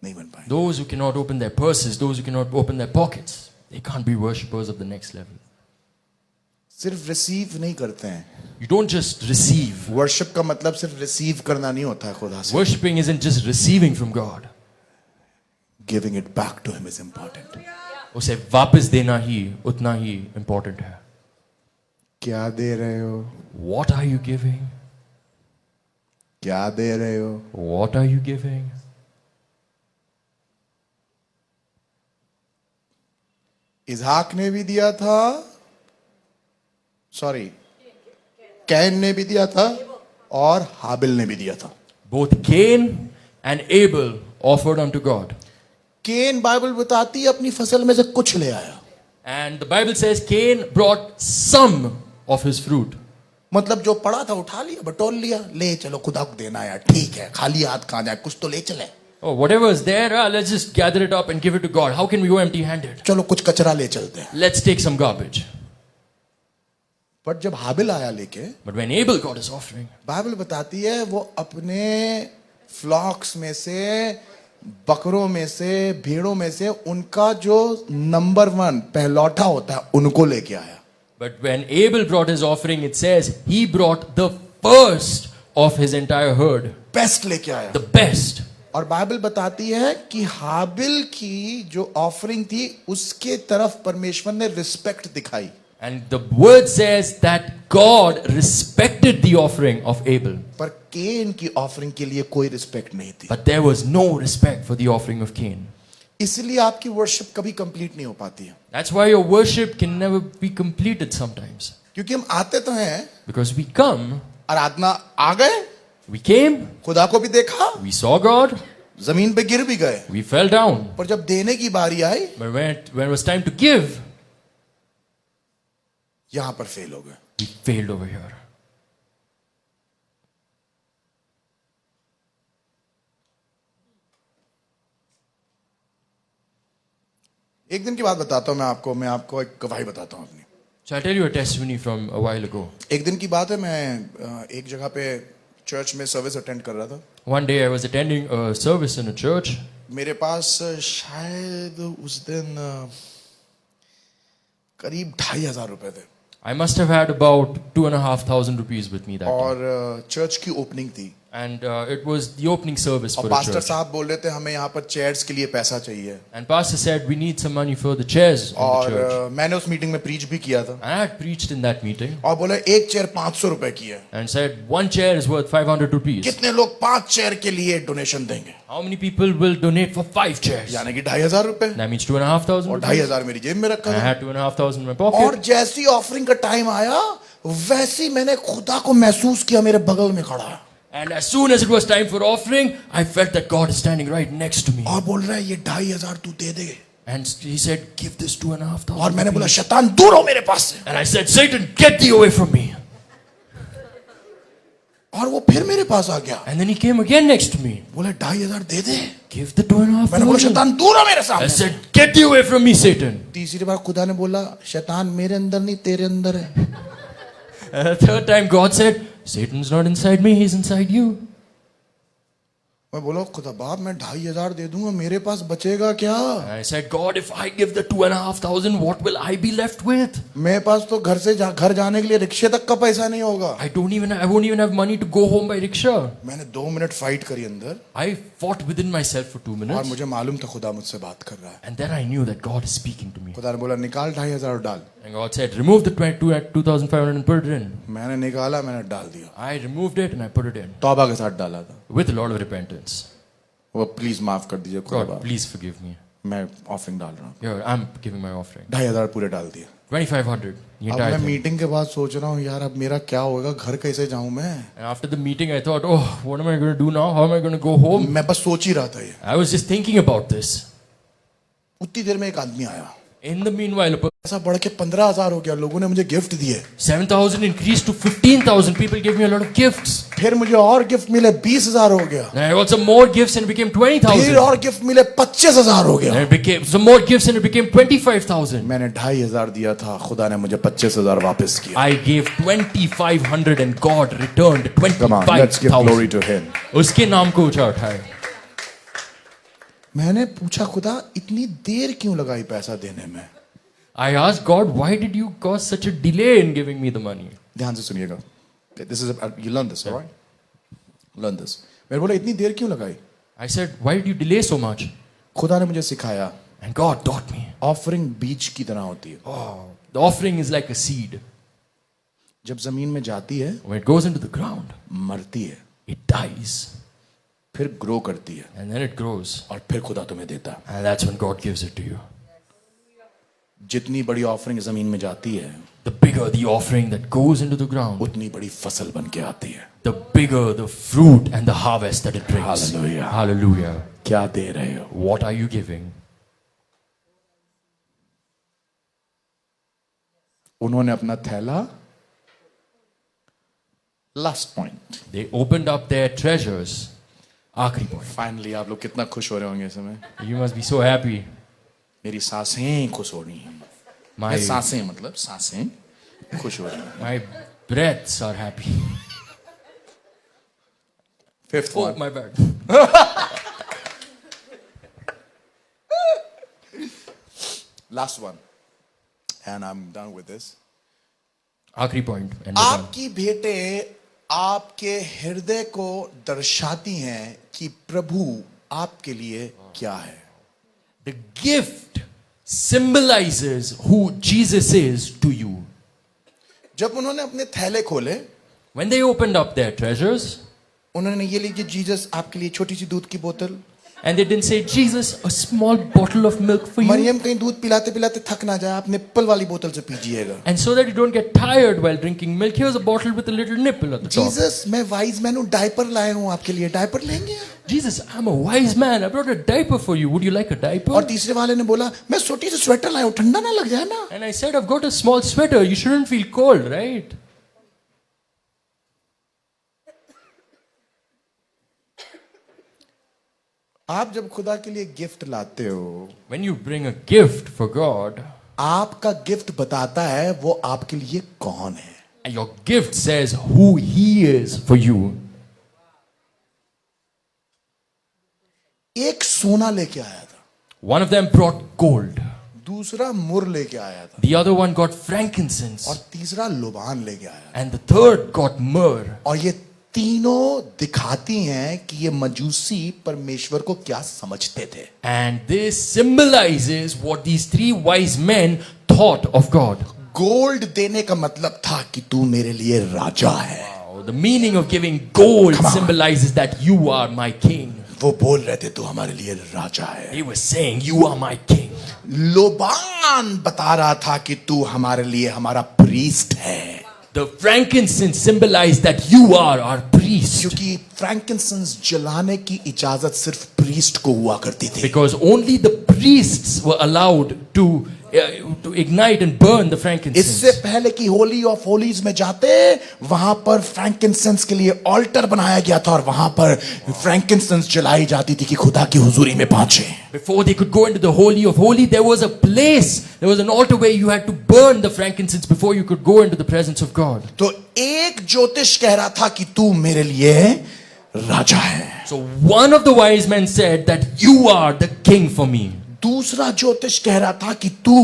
नहीं बन पाएंगे। Those who cannot open their purses, those who cannot open their pockets, they can't be worshippers of the next level. सिर्फ रिसीव नहीं करते हैं। You don't just receive. Worship का मतलब सिर्फ रिसीव करना नहीं होता है खुदा से। Worshipping isn't just receiving from God. Giving it back to him is important. उसे वापस देना ही उतना ही important है. क्या दे रहे हो? What are you giving? क्या दे रहे हो? What are you giving? इसहाक ने भी दिया था, सॉरी कैन ने भी दिया था और हाबिल ने भी दिया था। Both Cain and Abel offered unto God. Cane Bible बताती है अपनी फसल में से कुछ ले आया, And the Bible says Cain brought some of his fruit. मतलब जो पड़ा था उठा लिया, बटोर लिया, ले चलो खुदा को देना यार, ठीक है खाली हाथ कहां जाए, कुछ तो ले चले, Oh, whatever is there, let's just gather it up and give it to God. How can we go empty-handed? चलो कुछ कचरा ले चलते हैं। Let's take some garbage. But जब हाबिल आया लेके, But when Abel got his offering, Bible बताती है वो अपने फ्लॉक्स में से, बकरों में से, भेड़ों में से उनका जो नंबर 1 पहलौठा होता है उनको लेके आया। but when Abel brought his offering, it says he brought the first of his entire herd, best लेके आया। the best. और बाइबल बताती है कि हाबिल की जो ऑफरिंग थी उसके तरफ परमेश्वर ने रिस्पेक्ट दिखाई। And the word says that God respected the offering of Abel. पर केन की ऑफरिंग के लिए कोई रिस्पेक्ट नहीं थी। But there was no respect for the offering of Cain. इसलिए आपकी वर्शिप कभी कंप्लीट नहीं हो पाती है, That's why your worship can never be completed sometimes. क्योंकि हम आते तो हैं, Because we come, आराधना आ गए, we came, खुदा को भी देखा, we saw God, जमीन पे गिर भी गए, we fell down. पर जब देने की बारी आई But when it was time to give, यहां पर फेल हो गए. we failed over here. एक दिन की बात बताता हूं मैं आपको एक गवाही बताता हूं अपनी. So I'll tell you a testimony from a while ago. एक दिन की बात है, मैं एक जगह पे चर्च में सर्विस अटेंड कर रहा था. One day I was attending a service in a church. मेरे पास शायद उस दिन करीब 2,500 रुपए थे I must have had about 2,500 rupees with me that day. और चर्च की ओपनिंग थी And it was the opening service for और the पास्टर church. साहब बोल रहे थे हमें यहाँ पर चेयर्स के लिए पैसा चाहिए. And pastor said we need some money for the chairs in the और church. मैंने उस मीटिंग में प्रीच भी किया था And I had preached in that meeting और बोले एक चेयर 500 रुपए की है, and said one chair is worth 500 rupees. कितने लोग 5 चेयर के लिए डोनेशन देंगे? How many people will donate for 5 chairs? यानी कि 2,500 रुपए That means 2,500 और rupees. 2,500 मेरी जेब में रखा I था. had 2,500 in my और pocket. जैसी ऑफरिंग का टाइम आया वैसी मैंने खुदा को महसूस किया मेरे बगल में खड़ा है And as soon as it was time for offering, I felt that God is standing right next to me. और बोल रहा है ये 2,500 तू दे दे. And he said, give this 2,500. और मैंने बोला शैतान दूर हो मेरे पास से. And I said, Satan, get thee away from me. और वो फिर मेरे पास आ गया, And then he came again next to me. बोले 2,500 दे दे. Give the 2,500. मैंने बोला शैतान दूर हो मेरे I सामने. said, get thee away from me, Satan. तीसरी बार खुदा ने बोला शैतान मेरे अंदर नहीं तेरे अंदर है. And the third time God said, Satan's not inside me, he's inside you. मैं बोला खुदा बाप मैं 2,500 दे दूंगा, मेरे पास बचेगा क्या? And I said, God, if I give the 2,500, what will I be left with? मेरे पास तो घर जाने के लिए रिक्शे तक का पैसा नहीं होगा. I won't even have money to go home by rickshaw. मैंने 2 मिनट फाइट करी अंदर I fought within myself for 2 और minutes. मुझे मालूम था खुदा मुझसे बात कर रहा है. And then I knew that God is speaking to me. खुदा ने बोला निकाल 2,500 डाल. And God said, remove the 2,500 and put it in. मैंने निकाला, मैंने डाल दिया, I removed it and I put it in तौबा के साथ डाला था. with a lot of repentance. वो प्लीज माफ कर दीजिए खुदा God, बाप, please forgive me. मैं ऑफरिंग डाल रहा हूँ. Here, I'm giving my offering. 2,500 पूरे डाल दिया. 2,500. The अब entire मैं thing. मीटिंग के बाद सोच रहा हूँ यार अब मेरा क्या होगा, घर कैसे जाऊं मैं. And after the meeting, I thought, oh, what am I going to do now? How am I going to go home? मैं बस सोच ही रहा था ये. I was just thinking about this. उतनी देर में एक आदमी आया, In the meanwhile, ऐसा बढ़ के 15,000 हो गया. लोगों ने मुझे गिफ्ट दिए, 7,000 increased to 15,000. People gave me a lot of gifts. फिर मुझे और गिफ्ट मिले 20,000 हो गया, And I got some more gifts and it became फिर 20,000. और गिफ्ट मिले 25,000 हो गया. And it became some more gifts and it became 25,000. मैंने 2,500 दिया था, खुदा ने मुझे 25,000 वापस किया. I gave 2,500 and God returned Come on, let's give glory 25,000. to him. उसके नाम को ऊंचा उठाए. मैंने पूछा खुदा इतनी देर क्यों लगाई पैसा देने में. I asked God, why did you cause such a delay in giving me the money? ध्यान से सुनिएगा. This is you learn this, all right? Learn this. मैंने बोला इतनी देर क्यों लगाई. I said, why did you delay so much? खुदा ने मुझे सिखाया And God taught me. Offering बीज की तरह होती है. Oh, the offering is like a seed. जब जमीन में जाती है When it goes into the ground, मरती है, it dies. फिर ग्रो करती है And then it grows. और फिर खुदा तुम्हें देता है. And that's when God gives it to you. जितनी बड़ी ऑफरिंग जमीन में जाती है The bigger the offering that goes into the ground, उतनी बड़ी फसल बन के आती है. the bigger the fruit and the harvest that it brings. Hallelujah. Hallelujah. क्या दे रहे हो. What are you giving? उन्होंने अपना थैला, last point, They opened up their treasures. आखिरी point. फाइनली आप लोग कितना खुश हो रहे होंगे इस समय. You must be so happy. मेरी सांसें खुश हो रही हैं. My, सांसें मतलब सांसें खुश हो रही हैं. my breaths are happy. Fifth Oh, one. my bad. Last one. And I'm done with this. आखिरी point. And we're done. आपकी भेंटें आपके हृदय को दर्शाती हैं कि प्रभु आपके लिए क्या है. The gift symbolizes who Jesus is to you. जब उन्होंने अपने थैले खोले, When they opened up their treasures, उन्होंने ये लीजिए जीसस आपके लिए छोटी सी दूध की बोतल, And they didn't say, Jesus, a small bottle of milk for you. Maryam कहीं दूध पिलाते पिलाते थक ना जाए, आप निप्पल वाली बोतल से पीजिएगा. And so that you don't get tired while drinking milk, here's a bottle with a little nipple at the top. Jesus, मैं वाइज मैन हूँ, डायपर लाए हूँ आपके लिए, डायपर लेंगे? Jesus, I'm a wise man. I brought a diaper for you. Would you like a diaper? और तीसरे वाले ने बोला, मैं छोटी सी स्वेटर लाया हूँ, ठंडा ना लग जाए ना. And I said, I've got a small sweater. You shouldn't feel cold, right? आप जब खुदा के लिए गिफ्ट लाते हो, When you bring a gift for God, आपका गिफ्ट बताता है वो आपके लिए कौन है. and your gift says who He is for you. एक सोना लेके आया था, One of them brought gold. दूसरा मुर लेके आया था, The other one got frankincense. और तीसरा लोबान लेके आया. And the third got myrrh. और ये तीनों दिखाती हैं कि ये मजूसी परमेश्वर को क्या समझते थे. And this symbolizes what these three wise men thought of God. Gold देने का मतलब था कि तू मेरे लिए राजा है. Wow, the meaning of giving gold Come on. symbolizes that you are my king. वो बोल रहे थे तू हमारे लिए राजा है. They were saying, you are my king. लोबान बता रहा था कि तू हमारे लिए हमारा प्रीस्ट है. The frankincense symbolized that you are our priest. क्योंकि फ्रैंकिंसेंस जलाने की इजाजत सिर्फ प्रीस्ट को हुआ करती थी. Because only the priests were allowed to ignite and burn the frankincense. इससे पहले कि होली ऑफ होलीज में जाते, वहां पर फ्रैंकिंसेंस के लिए ऑल्टर बनाया गया था और वहां पर फ्रैंकिंसेंस जलाई जाती थी कि खुदा की हुजूरी में पहुंचे. Before they could go into the holy of holy, there was a place, there was an altar where you had to burn the frankincense before you could go into the presence of God. तो एक ज्योतिष कह रहा था कि तू मेरे लिए राजा है. So one of the wise men said that you are the king for me. दूसरा ज्योतिष कह रहा था कि तू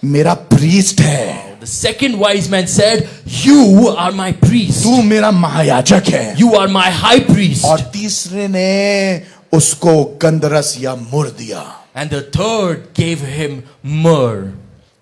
मेरा प्रीस्ट है. The second wise man said, you are my priest. तू मेरा महायाजक है. You are my high priest. और तीसरे ने उसको गंधरस या मुर दिया. And the third gave him myrrh.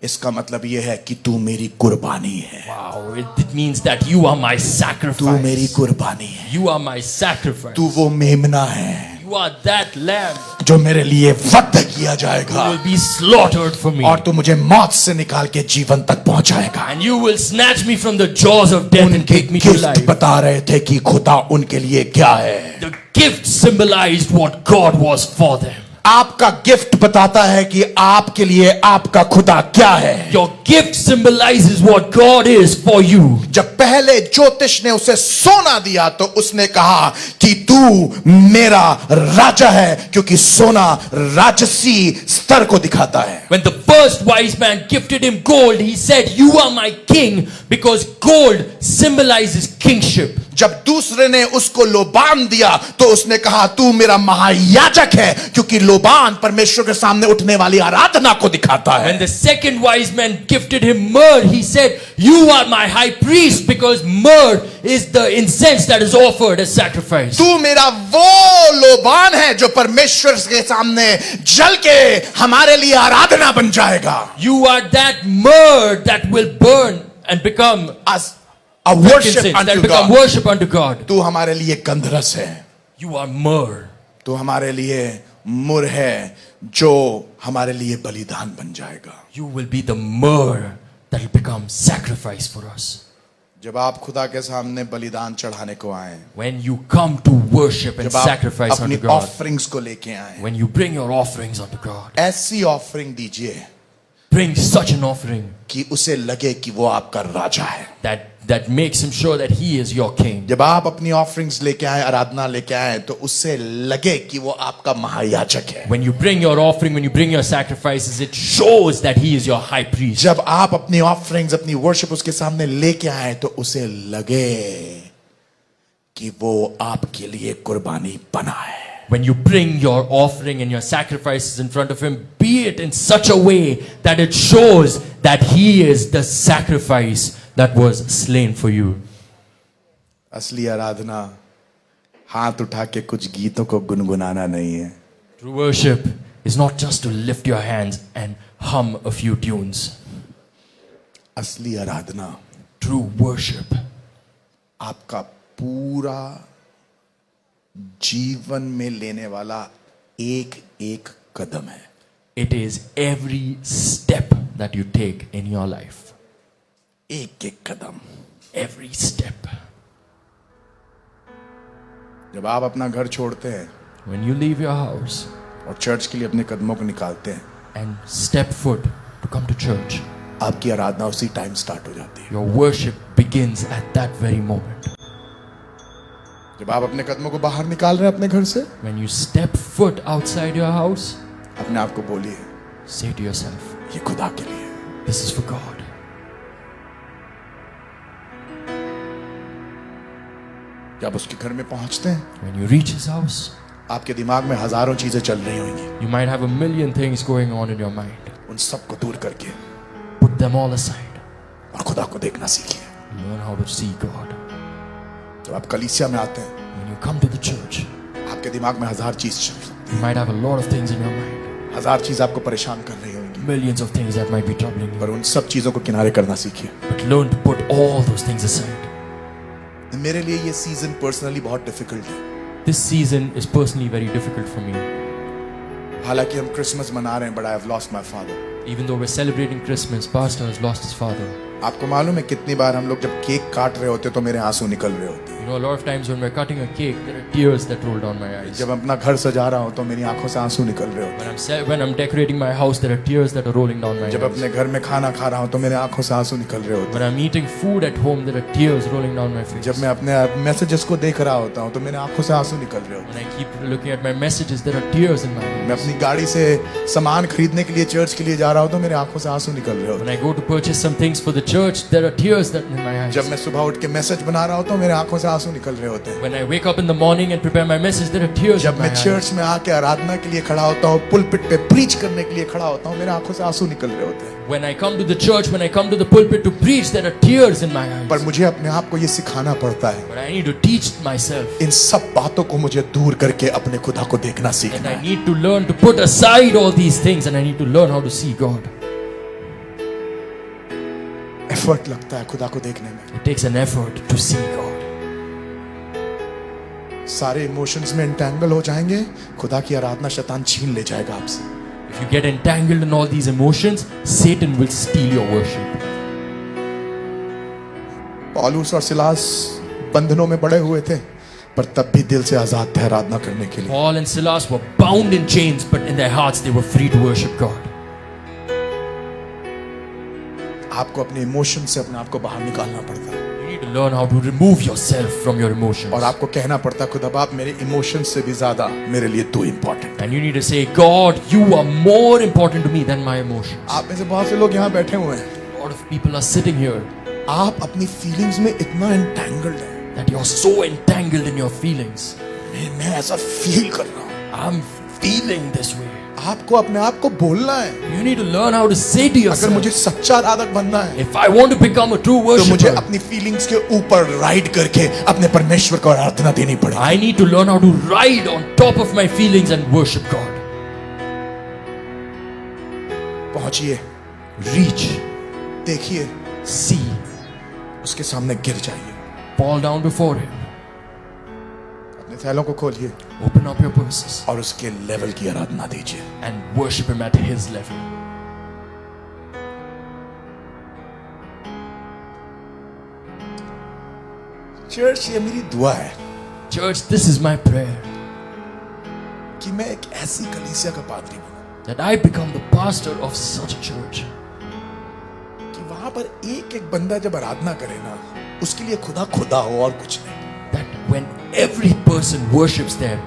इसका मतलब यह है कि तू मेरी कुर्बानी है. Wow, it means that you are my तू मेरी sacrifice. कुर्बानी है. You are my sacrifice. तू वो मेमना है You are that lamb जो मेरे लिए वध किया who जाएगा. will be slaughtered for me. और तू मुझे मौत से निकाल के जीवन तक पहुंचाएगा. And you will snatch me from the jaws of death and उनके take me to gift life. बता रहे थे कि खुदा उनके लिए क्या है. The gift symbolized what God was for them. आपका गिफ्ट बताता है कि आपके लिए आपका खुदा क्या है. Your gift symbolizes what God is for you. जब पहले ज्योतिष ने उसे सोना दिया तो उसने कहा कि तू मेरा राजा है, क्योंकि सोना राजसी स्तर को दिखाता है. When the first wise man gifted him gold, he said, you are my king, because gold symbolizes kingship. जब दूसरे ने उसको लोबान दिया तो उसने कहा तू मेरा महायाजक है, क्योंकि लोबान परमेश्वर के सामने उठने वाली आराधना को दिखाता है. When the second wise man gifted him myrrh, he said, you are my high priest, because myrrh is the incense that is offered as sacrifice. तू मेरा वो लोबान है जो परमेश्वर के सामने जल के हमारे लिए आराधना बन जाएगा. You are that myrrh that will burn and become As a worship incense, that unto become God. worship unto God. तू हमारे लिए गंधरस है. You are myrrh. तू हमारे लिए मुर है जो हमारे लिए बलिदान बन जाएगा. You will be the myrrh that will become sacrifice for us. जब आप खुदा के सामने बलिदान चढ़ाने को आए, When you come to worship and जब आप sacrifice अपनी unto God, ऑफरिंग्स को लेके आए, when you bring your offerings unto God, ऐसी ऑफरिंग दीजिए bring such an offering कि उसे लगे कि वो आपका राजा है. that makes him sure that he is your king. जब आप अपनी ऑफरिंग्स लेके आए, आराधना लेके आए, तो उससे लगे कि वो आपका महायाजक है. When you bring your offering, when you bring your sacrifices, it shows that he is your high priest. जब आप अपनी ऑफरिंग्स, अपनी वर्शिप उसके सामने लेके आए, तो उसे लगे कि वो आपके लिए कुर्बानी बना है. When you bring your offering and your sacrifices in front of him, be it in such a way that it shows that he is the sacrifice that was slain for you. असली आराधना हाथ उठा के कुछ गीतों को गुनगुनाना नहीं है. True worship is not just to lift your hands and hum a few tunes. असली आराधना True worship आपका पूरा जीवन में लेने वाला एक एक कदम है। It is every step that you take in your life. एक एक कदम। Every step. जब आप अपना घर छोड़ते हैं When you leave your house और चर्च के लिए अपने कदमों को निकालते हैं, and step foot to come to church, आपकी आराधना उसी टाइम स्टार्ट हो जाती है। your worship begins at that very moment. जब आप अपने कदमों को बाहर निकाल रहे हैं अपने घर से, When you step foot outside your house, अपने आप को बोलिए, say to yourself, ये खुदा के लिए है। this is for God. जब उसके घर में पहुंचते हैं, When you reach his house, आपके दिमाग में हजारों चीजें चल रही होंगी। you might have a million things going on in your mind. उन सबको दूर करके Put them all aside. और खुदा को देखना सीखिए। Learn how to see God. जब आप कलीसिया में आते हैं, When you come to the church, आपके दिमाग में हजार चीज चल सकती you might have a lot of things in your mind. है, हजार चीज आपको परेशान कर रही होंगी, Millions of things that might be troubling you. पर उन सब चीजों को किनारे करना सीखिए। But learn to put all those things aside. मेरे लिए ये सीजन पर्सनली बहुत डिफिकल्ट है। This season is personally very difficult for me. हालांकि हम क्रिसमस मना रहे हैं, but I have lost my father. Even though we're celebrating Christmas, Pastor has lost his father. आपको मालूम है कितनी बार हम लोग जब केक काट रहे होते तो मेरे आंसू निकल रहे होते हैं। You know, a lot of times when we're cutting a cake, there are tears that roll down my eyes. जब अपना घर सजा रहा हूं तो मेरी आंखों से आंसू निकल रहे होते When I'm decorating my house, there are tears that are rolling down my हैं। जब eyes. अपने घर में खाना खा रहा हूं तो मेरे आंखों से आंसू निकल रहे होते When I'm eating food at home, there are tears rolling down my हैं। face. जब मैं अपने मैसेजेस को देख रहा होता हूं तो मेरे आंखों से आंसू निकल रहे होते When I keep looking at my messages, there are tears in my हैं। मैं eyes. अपनी गाड़ी से सामान खरीदने के लिए चर्च के लिए जा रहा हूं तो मेरे आंखों से आंसू निकल रहे होते When I go to purchase some things for the church, there are tears that in my हैं। eyes. जब मैं सुबह उठ के मैसेज बना रहा होता हूं मेरे आंखों से आंसू निकल रहे होते हैं। When I wake up in the morning and prepare my message, there are tears in जब my मैं eyes. चर्च में आके आराधना के लिए खड़ा होता हूं, पुलपिट पे प्रीच करने के लिए खड़ा होता हूं, मेरे आंखों से आंसू निकल रहे होते हैं। When I come to the church, when I come to the pulpit to preach, there are tears in my पर eyes. मुझे अपने आप को ये सिखाना पड़ता है, But I need to teach myself. इन सब बातों को मुझे दूर करके अपने खुदा को देखना And सीखना I है। need to learn to put aside all these things, and I need to learn how to see God. Effort लगता है खुदा को देखने में। It takes an effort to see God. सारे इमोशंस में एंटेंगल हो जाएंगे, खुदा की आराधना शैतान छीन ले जाएगा आपसे। If you get entangled in all these emotions, Satan will steal your worship. पौलुस और सिलास बंधनों में पड़े हुए थे, पर तब भी दिल से आजाद थे आराधना करने के लिए। Paul and Silas were bound in chains, but in their hearts they were free to worship God. आपको अपने इमोशन से अपने आप को बाहर निकालना पड़ता है, You need to learn how to remove yourself from your emotions. और आपको कहना पड़ता है खुदा बाप मेरे इमोशन से भी ज्यादा मेरे लिए तू important. And you need to say, God, you are more important to me than my emotions. आप में से बहुत से लोग यहाँ बैठे हुए हैं, A lot of people are sitting here आप अपनी फीलिंग्स में इतना एंटेंगल्ड हैं, that you're so entangled in your feelings. मैं ऐसा फील कर रहा हूँ। I'm feeling this way. आपको अपने आप को बोलना है, You need to learn how to say to अगर मुझे yourself, सच्चा आराधक बनना है if I want to become a true तो मुझे worshiper, अपनी फीलिंग्स के ऊपर राइड करके अपने परमेश्वर को आराधना देनी पड़ेगी। I need to learn how to ride on top of my feelings and worship God. पहुंचिए, Reach, देखिए, see, उसके सामने गिर जाइए, fall down before Him, अपने थैलों को खोलिए open up your purses, और उसके लेवल की आराधना दीजिए। and worship Him at His level. Church, ये मेरी दुआ है Church, this is my prayer, कि मैं एक ऐसी कलीसिया का पादरी बनूं that I become the pastor of such a church, कि वहां पर एक एक बंदा जब आराधना करे ना, उसके लिए खुदा खुदा हो और कुछ नहीं। that when every person worships there,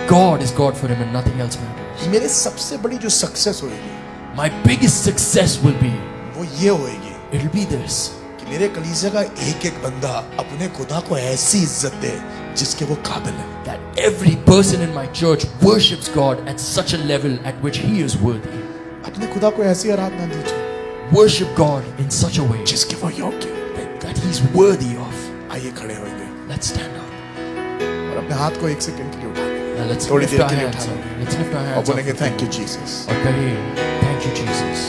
God is God for him and nothing else matters. मेरे सबसे बड़ी जो सक्सेस होगी My biggest success will be, वो ये होगी it'll be this, कि मेरे कलीसिया का एक एक बंदा अपने खुदा को ऐसी इज्जत दे जिसके वो काबिल है। that every person in my church worships God at such a level at which he is worthy. अपने खुदा को ऐसी आराधना दीजिए Worship God in such a way जिसके वो योग्य है। that he's worthy of. आइए खड़े होंगे Let's stand up. और अपने हाथ को एक सेकंड के लिए उठा लें Now let's थोड़ी lift देर our के लिए hands उठा up. लें Let's lift our और hands up. बोलेंगे thank you Jesus. Okay, thank you, Jesus.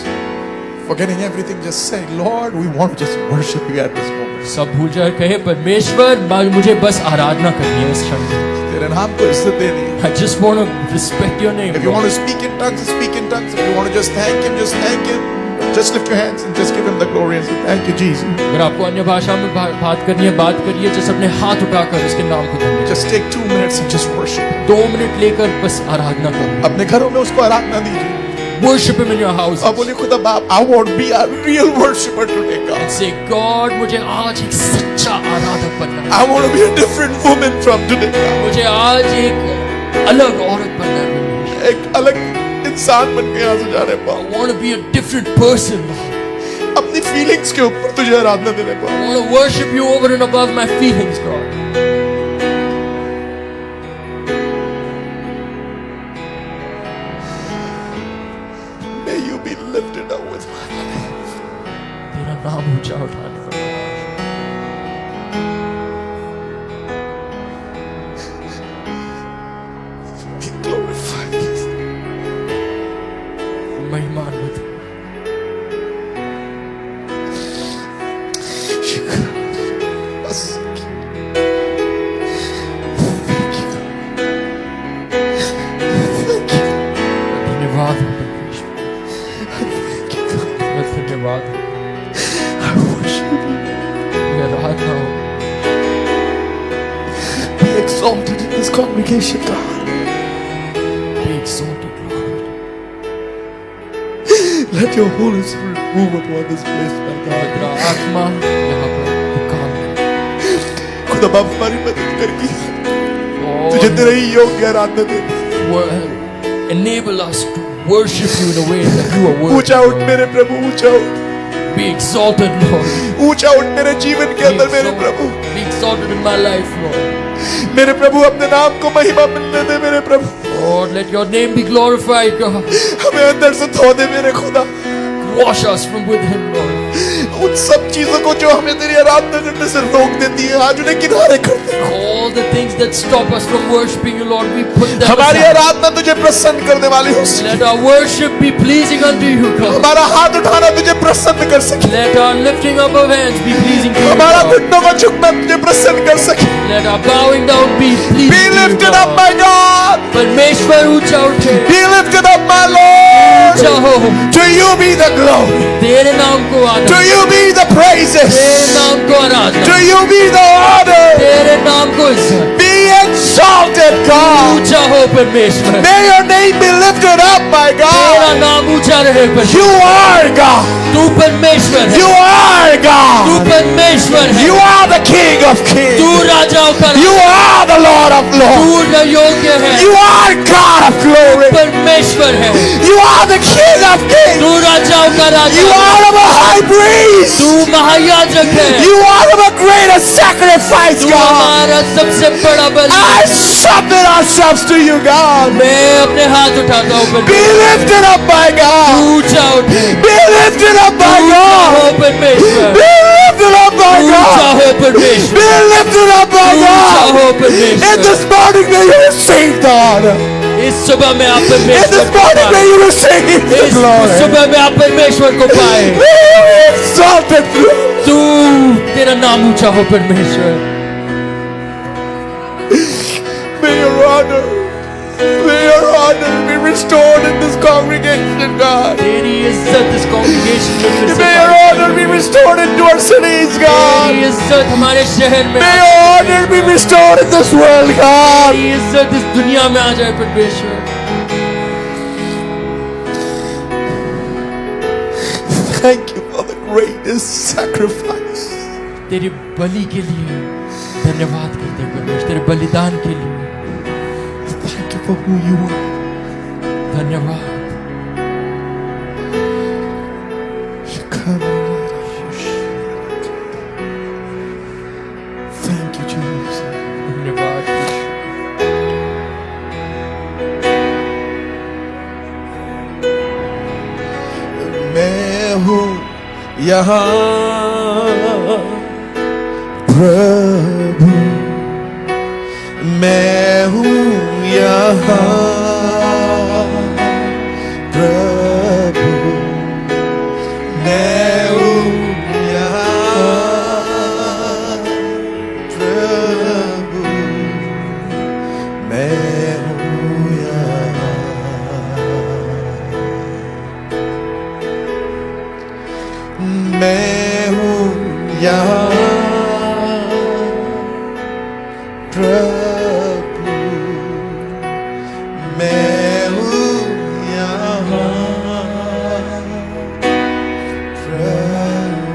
Forgetting everything, just say, Lord, we want to just worship you at this moment. सब भूल जाए कहे परमेश्वर मुझे बस आराधना करनी है इस क्षण में। तेरे तेरे नाम को इज्जत देनी है. I just want to respect your name. If you Lord. want to speak in tongues, speak in tongues. If you want to just thank him, just thank him. Just lift your hands and just give him the glory and say, thank you, Jesus. अगर आपको अन्य भाषा में बात करनी है, बात करिए. जस्ट अपने हाथ उठाकर उसके नाम को धन्यवाद. Just take 2 minutes and just worship. 2 minute लेकर बस आराधना करो. अपने घरों में उसको आराधना दीजिए. Worship him in your house. अब बोलिए खुदा बाप, I want to be a real worshiper today, God. And say, God, मुझे आज एक सच्चा आराधक बनना है. I want to be a different woman from today, God. मुझे आज एक अलग औरत बनना है. एक अलग इंसान बन के यहाँ से जाने I पाऊँ. want to be a different person. अपनी फीलिंग्स के ऊपर तुझे आराधना देने पाऊँ. I want to worship you over and above my feelings, God. May you be lifted up with my life. तेरा नाम ऊंचा उठाने का. Be glorified. महिमान्वित. बस. धन्यवाद हो परमेश्वर. धन्यवाद हो. I worship you. आराधना हो. Be exalted in this congregation, God. Be exalted, Lord. Let your Holy Spirit move upon this place, my God. तेरा आत्मा यहाँ पर काम करे. खुदा बाप हमारी मदद करके Lord, तुझे तेरे ही योग्य आराधना दे. enable us to worship you in a way that you are worthy. ऊंचा उठ मेरे प्रभु, ऊंचा उठ. Be exalted, Lord. ऊंचा उठ मेरे जीवन के अंदर मेरे प्रभु. Be exalted in my life, Lord. मेरे प्रभु अपने नाम को महिमा मिलने दे मेरे प्रभु. Lord, let your name be glorified, God. हमें अंदर से धो दे मेरे खुदा. Wash us from within, Lord. उन सब चीजों को जो हमें तेरी आराधना करने से रोक देती है, आज उन्हें किनारे कर दे. All the things that stop us from worshiping you, Lord, we put them हमारी aside. आराधना तुझे प्रसन्न करने वाली हो. Let our worship be pleasing unto you, God. हमारा हाथ उठाना तुझे प्रसन्न कर सके. Let our lifting up of hands be pleasing to you, हमारा God. घुटनों का झुकना तुझे प्रसन्न कर सके. Let our bowing down be pleasing Be to you, lifted up, God. my God. परमेश्वर ऊंचा उठे. Be lifted up, my Lord. ऊंचा हो. To you be the glory. तेरे नाम को To आदर. you be the तेरे praises. नाम को आराधना. To you be the honor. तेरे नाम को इज्जत. Be exalted, God. ऊंचा हो परमेश्वर. May your name be lifted up, my तेरा God. नाम ऊंचा रहे परमेश्वर. You are God. तू परमेश्वर है. You are तू God. परमेश्वर है. You are the King of तू Kings. राजाओं का You are the Lord of तू Lords. योग्य है. You are God of glory. परमेश्वर है. You are the King of Kings. तू राजाओं का राजा You है. are our high priest. तू महायाजक है. You are our greatest sacrifice, तू God. हमारा सबसे बड़ा बलि है. I submit ourselves to you, God. मैं अपने हाथ उठाता हूँ Be परमेश्वर. lifted up, my तू God. ऊंचा उठे. Be lifted up, my तू ऊंचा हो God. परमेश्वर. Be lifted up, my तू ऊंचा God. हो परमेश्वर. Be lifted up, my तू ऊंचा हो God. In परमेश्वर. this morning, may you receive the honor. इस सुबह में आप In परमेश्वर this को morning, may पाए. you receive the इस glory. सुबह में आप परमेश्वर को पाए. May you be exalted. तू तेरा नाम ऊंचा हो परमेश्वर. May your honor be restored in this congregation, God. तेरी इज्जत इस कॉन्ग्रेगेशन में फिर से May your pi. honor be restored into our cities, God. तेरी इज्जत हमारे शहर में May uh your honor be restored in this world, God. तेरी इज्जत इस दुनिया में आ जाए परमेश्वर. Thank you for the greatest sacrifice. तेरी बलि के लिए धन्यवाद करते हैं परमेश्वर. तेरे बलिदान के लिए Thank you for who you are. धन्यवाद. Thank you, Jesus. धन्यवाद. मैं हूँ यहाँ प्रभु, मैं हूँ यहाँ प्रभु, मैं हूँ यहाँ प्रभु, मैं हूँ यहाँ प्रभु, मैं हूँ यहाँ प्रभु,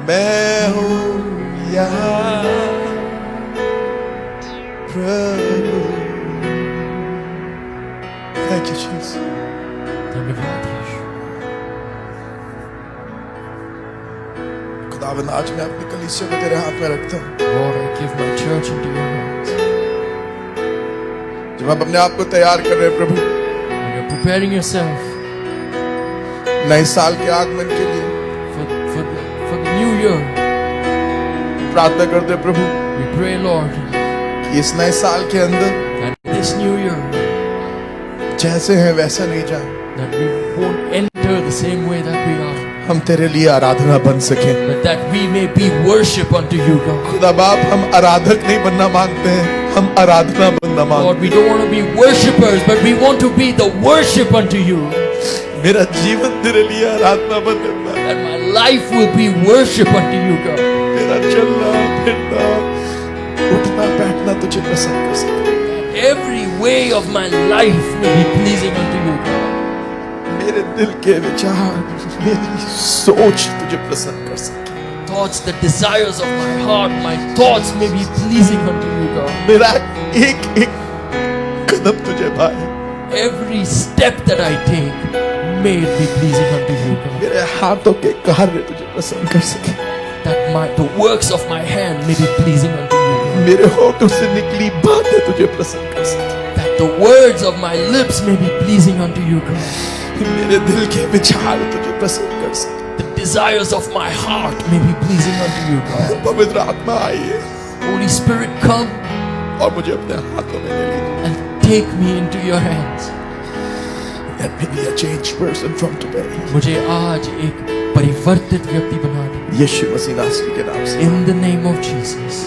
मैं हूँ यहाँ प्रभु। Thank you, Jesus. धन्यवाद यीशु। खुदावंद, आज मैं अपनी कलीसिया को तेरे हाथ में रखता हूँ। Lord, I give my church into your hands. जब आप अपने आप को तैयार कर रहे हैं प्रभु When you're preparing yourself नए साल के आगमन के लिए, for the new year, प्रार्थना करते हैं प्रभु we pray, Lord, कि इस नए साल के अंदर that this new year, जैसे हैं वैसा नहीं जाए, that we won't enter the same way that we are, हम तेरे लिए आराधना बन सके। but that we may be worship unto you, God. खुदा बाप, हम आराधक नहीं बनना मांगते हैं, हम आराधना बनना Lord, मांगते we don't want to be worshippers, but we want to be the worship unto you. हैं। मेरा जीवन तेरे लिए आराधना बन जाता है। That my life will be worship unto you, God. मेरा चलना फिरना उठना बैठना तुझे पसंद कर सके। Every way of my life will be pleasing unto you, God. मेरे दिल के विचार, मेरी सोच तुझे पसंद कर सके। Thoughts, the desires of my heart, my thoughts may be pleasing unto you, God. मेरा एक एक कदम तुझे भाए, Every step that I take, may it be pleasing unto you, God. मेरे हाथों के कार्य तुझे पसंद कर सके। That the works of my hand may be pleasing unto you, God. मेरे होठों से निकली बातें तुझे पसंद कर सके। That the words of my lips may be pleasing unto you, God. मेरे दिल के विचार तुझे पसंद कर सके। The desires of my heart may be pleasing unto you, God. पवित्र आत्मा आइए Holy Spirit, come और मुझे अपने हाथों में ले लीजिए। and take me into your hands. Let me be a changed person from today. मुझे आज एक परिवर्तित व्यक्ति बना दे। यीशु मसीह नासरी के नाम से। In the name of Jesus.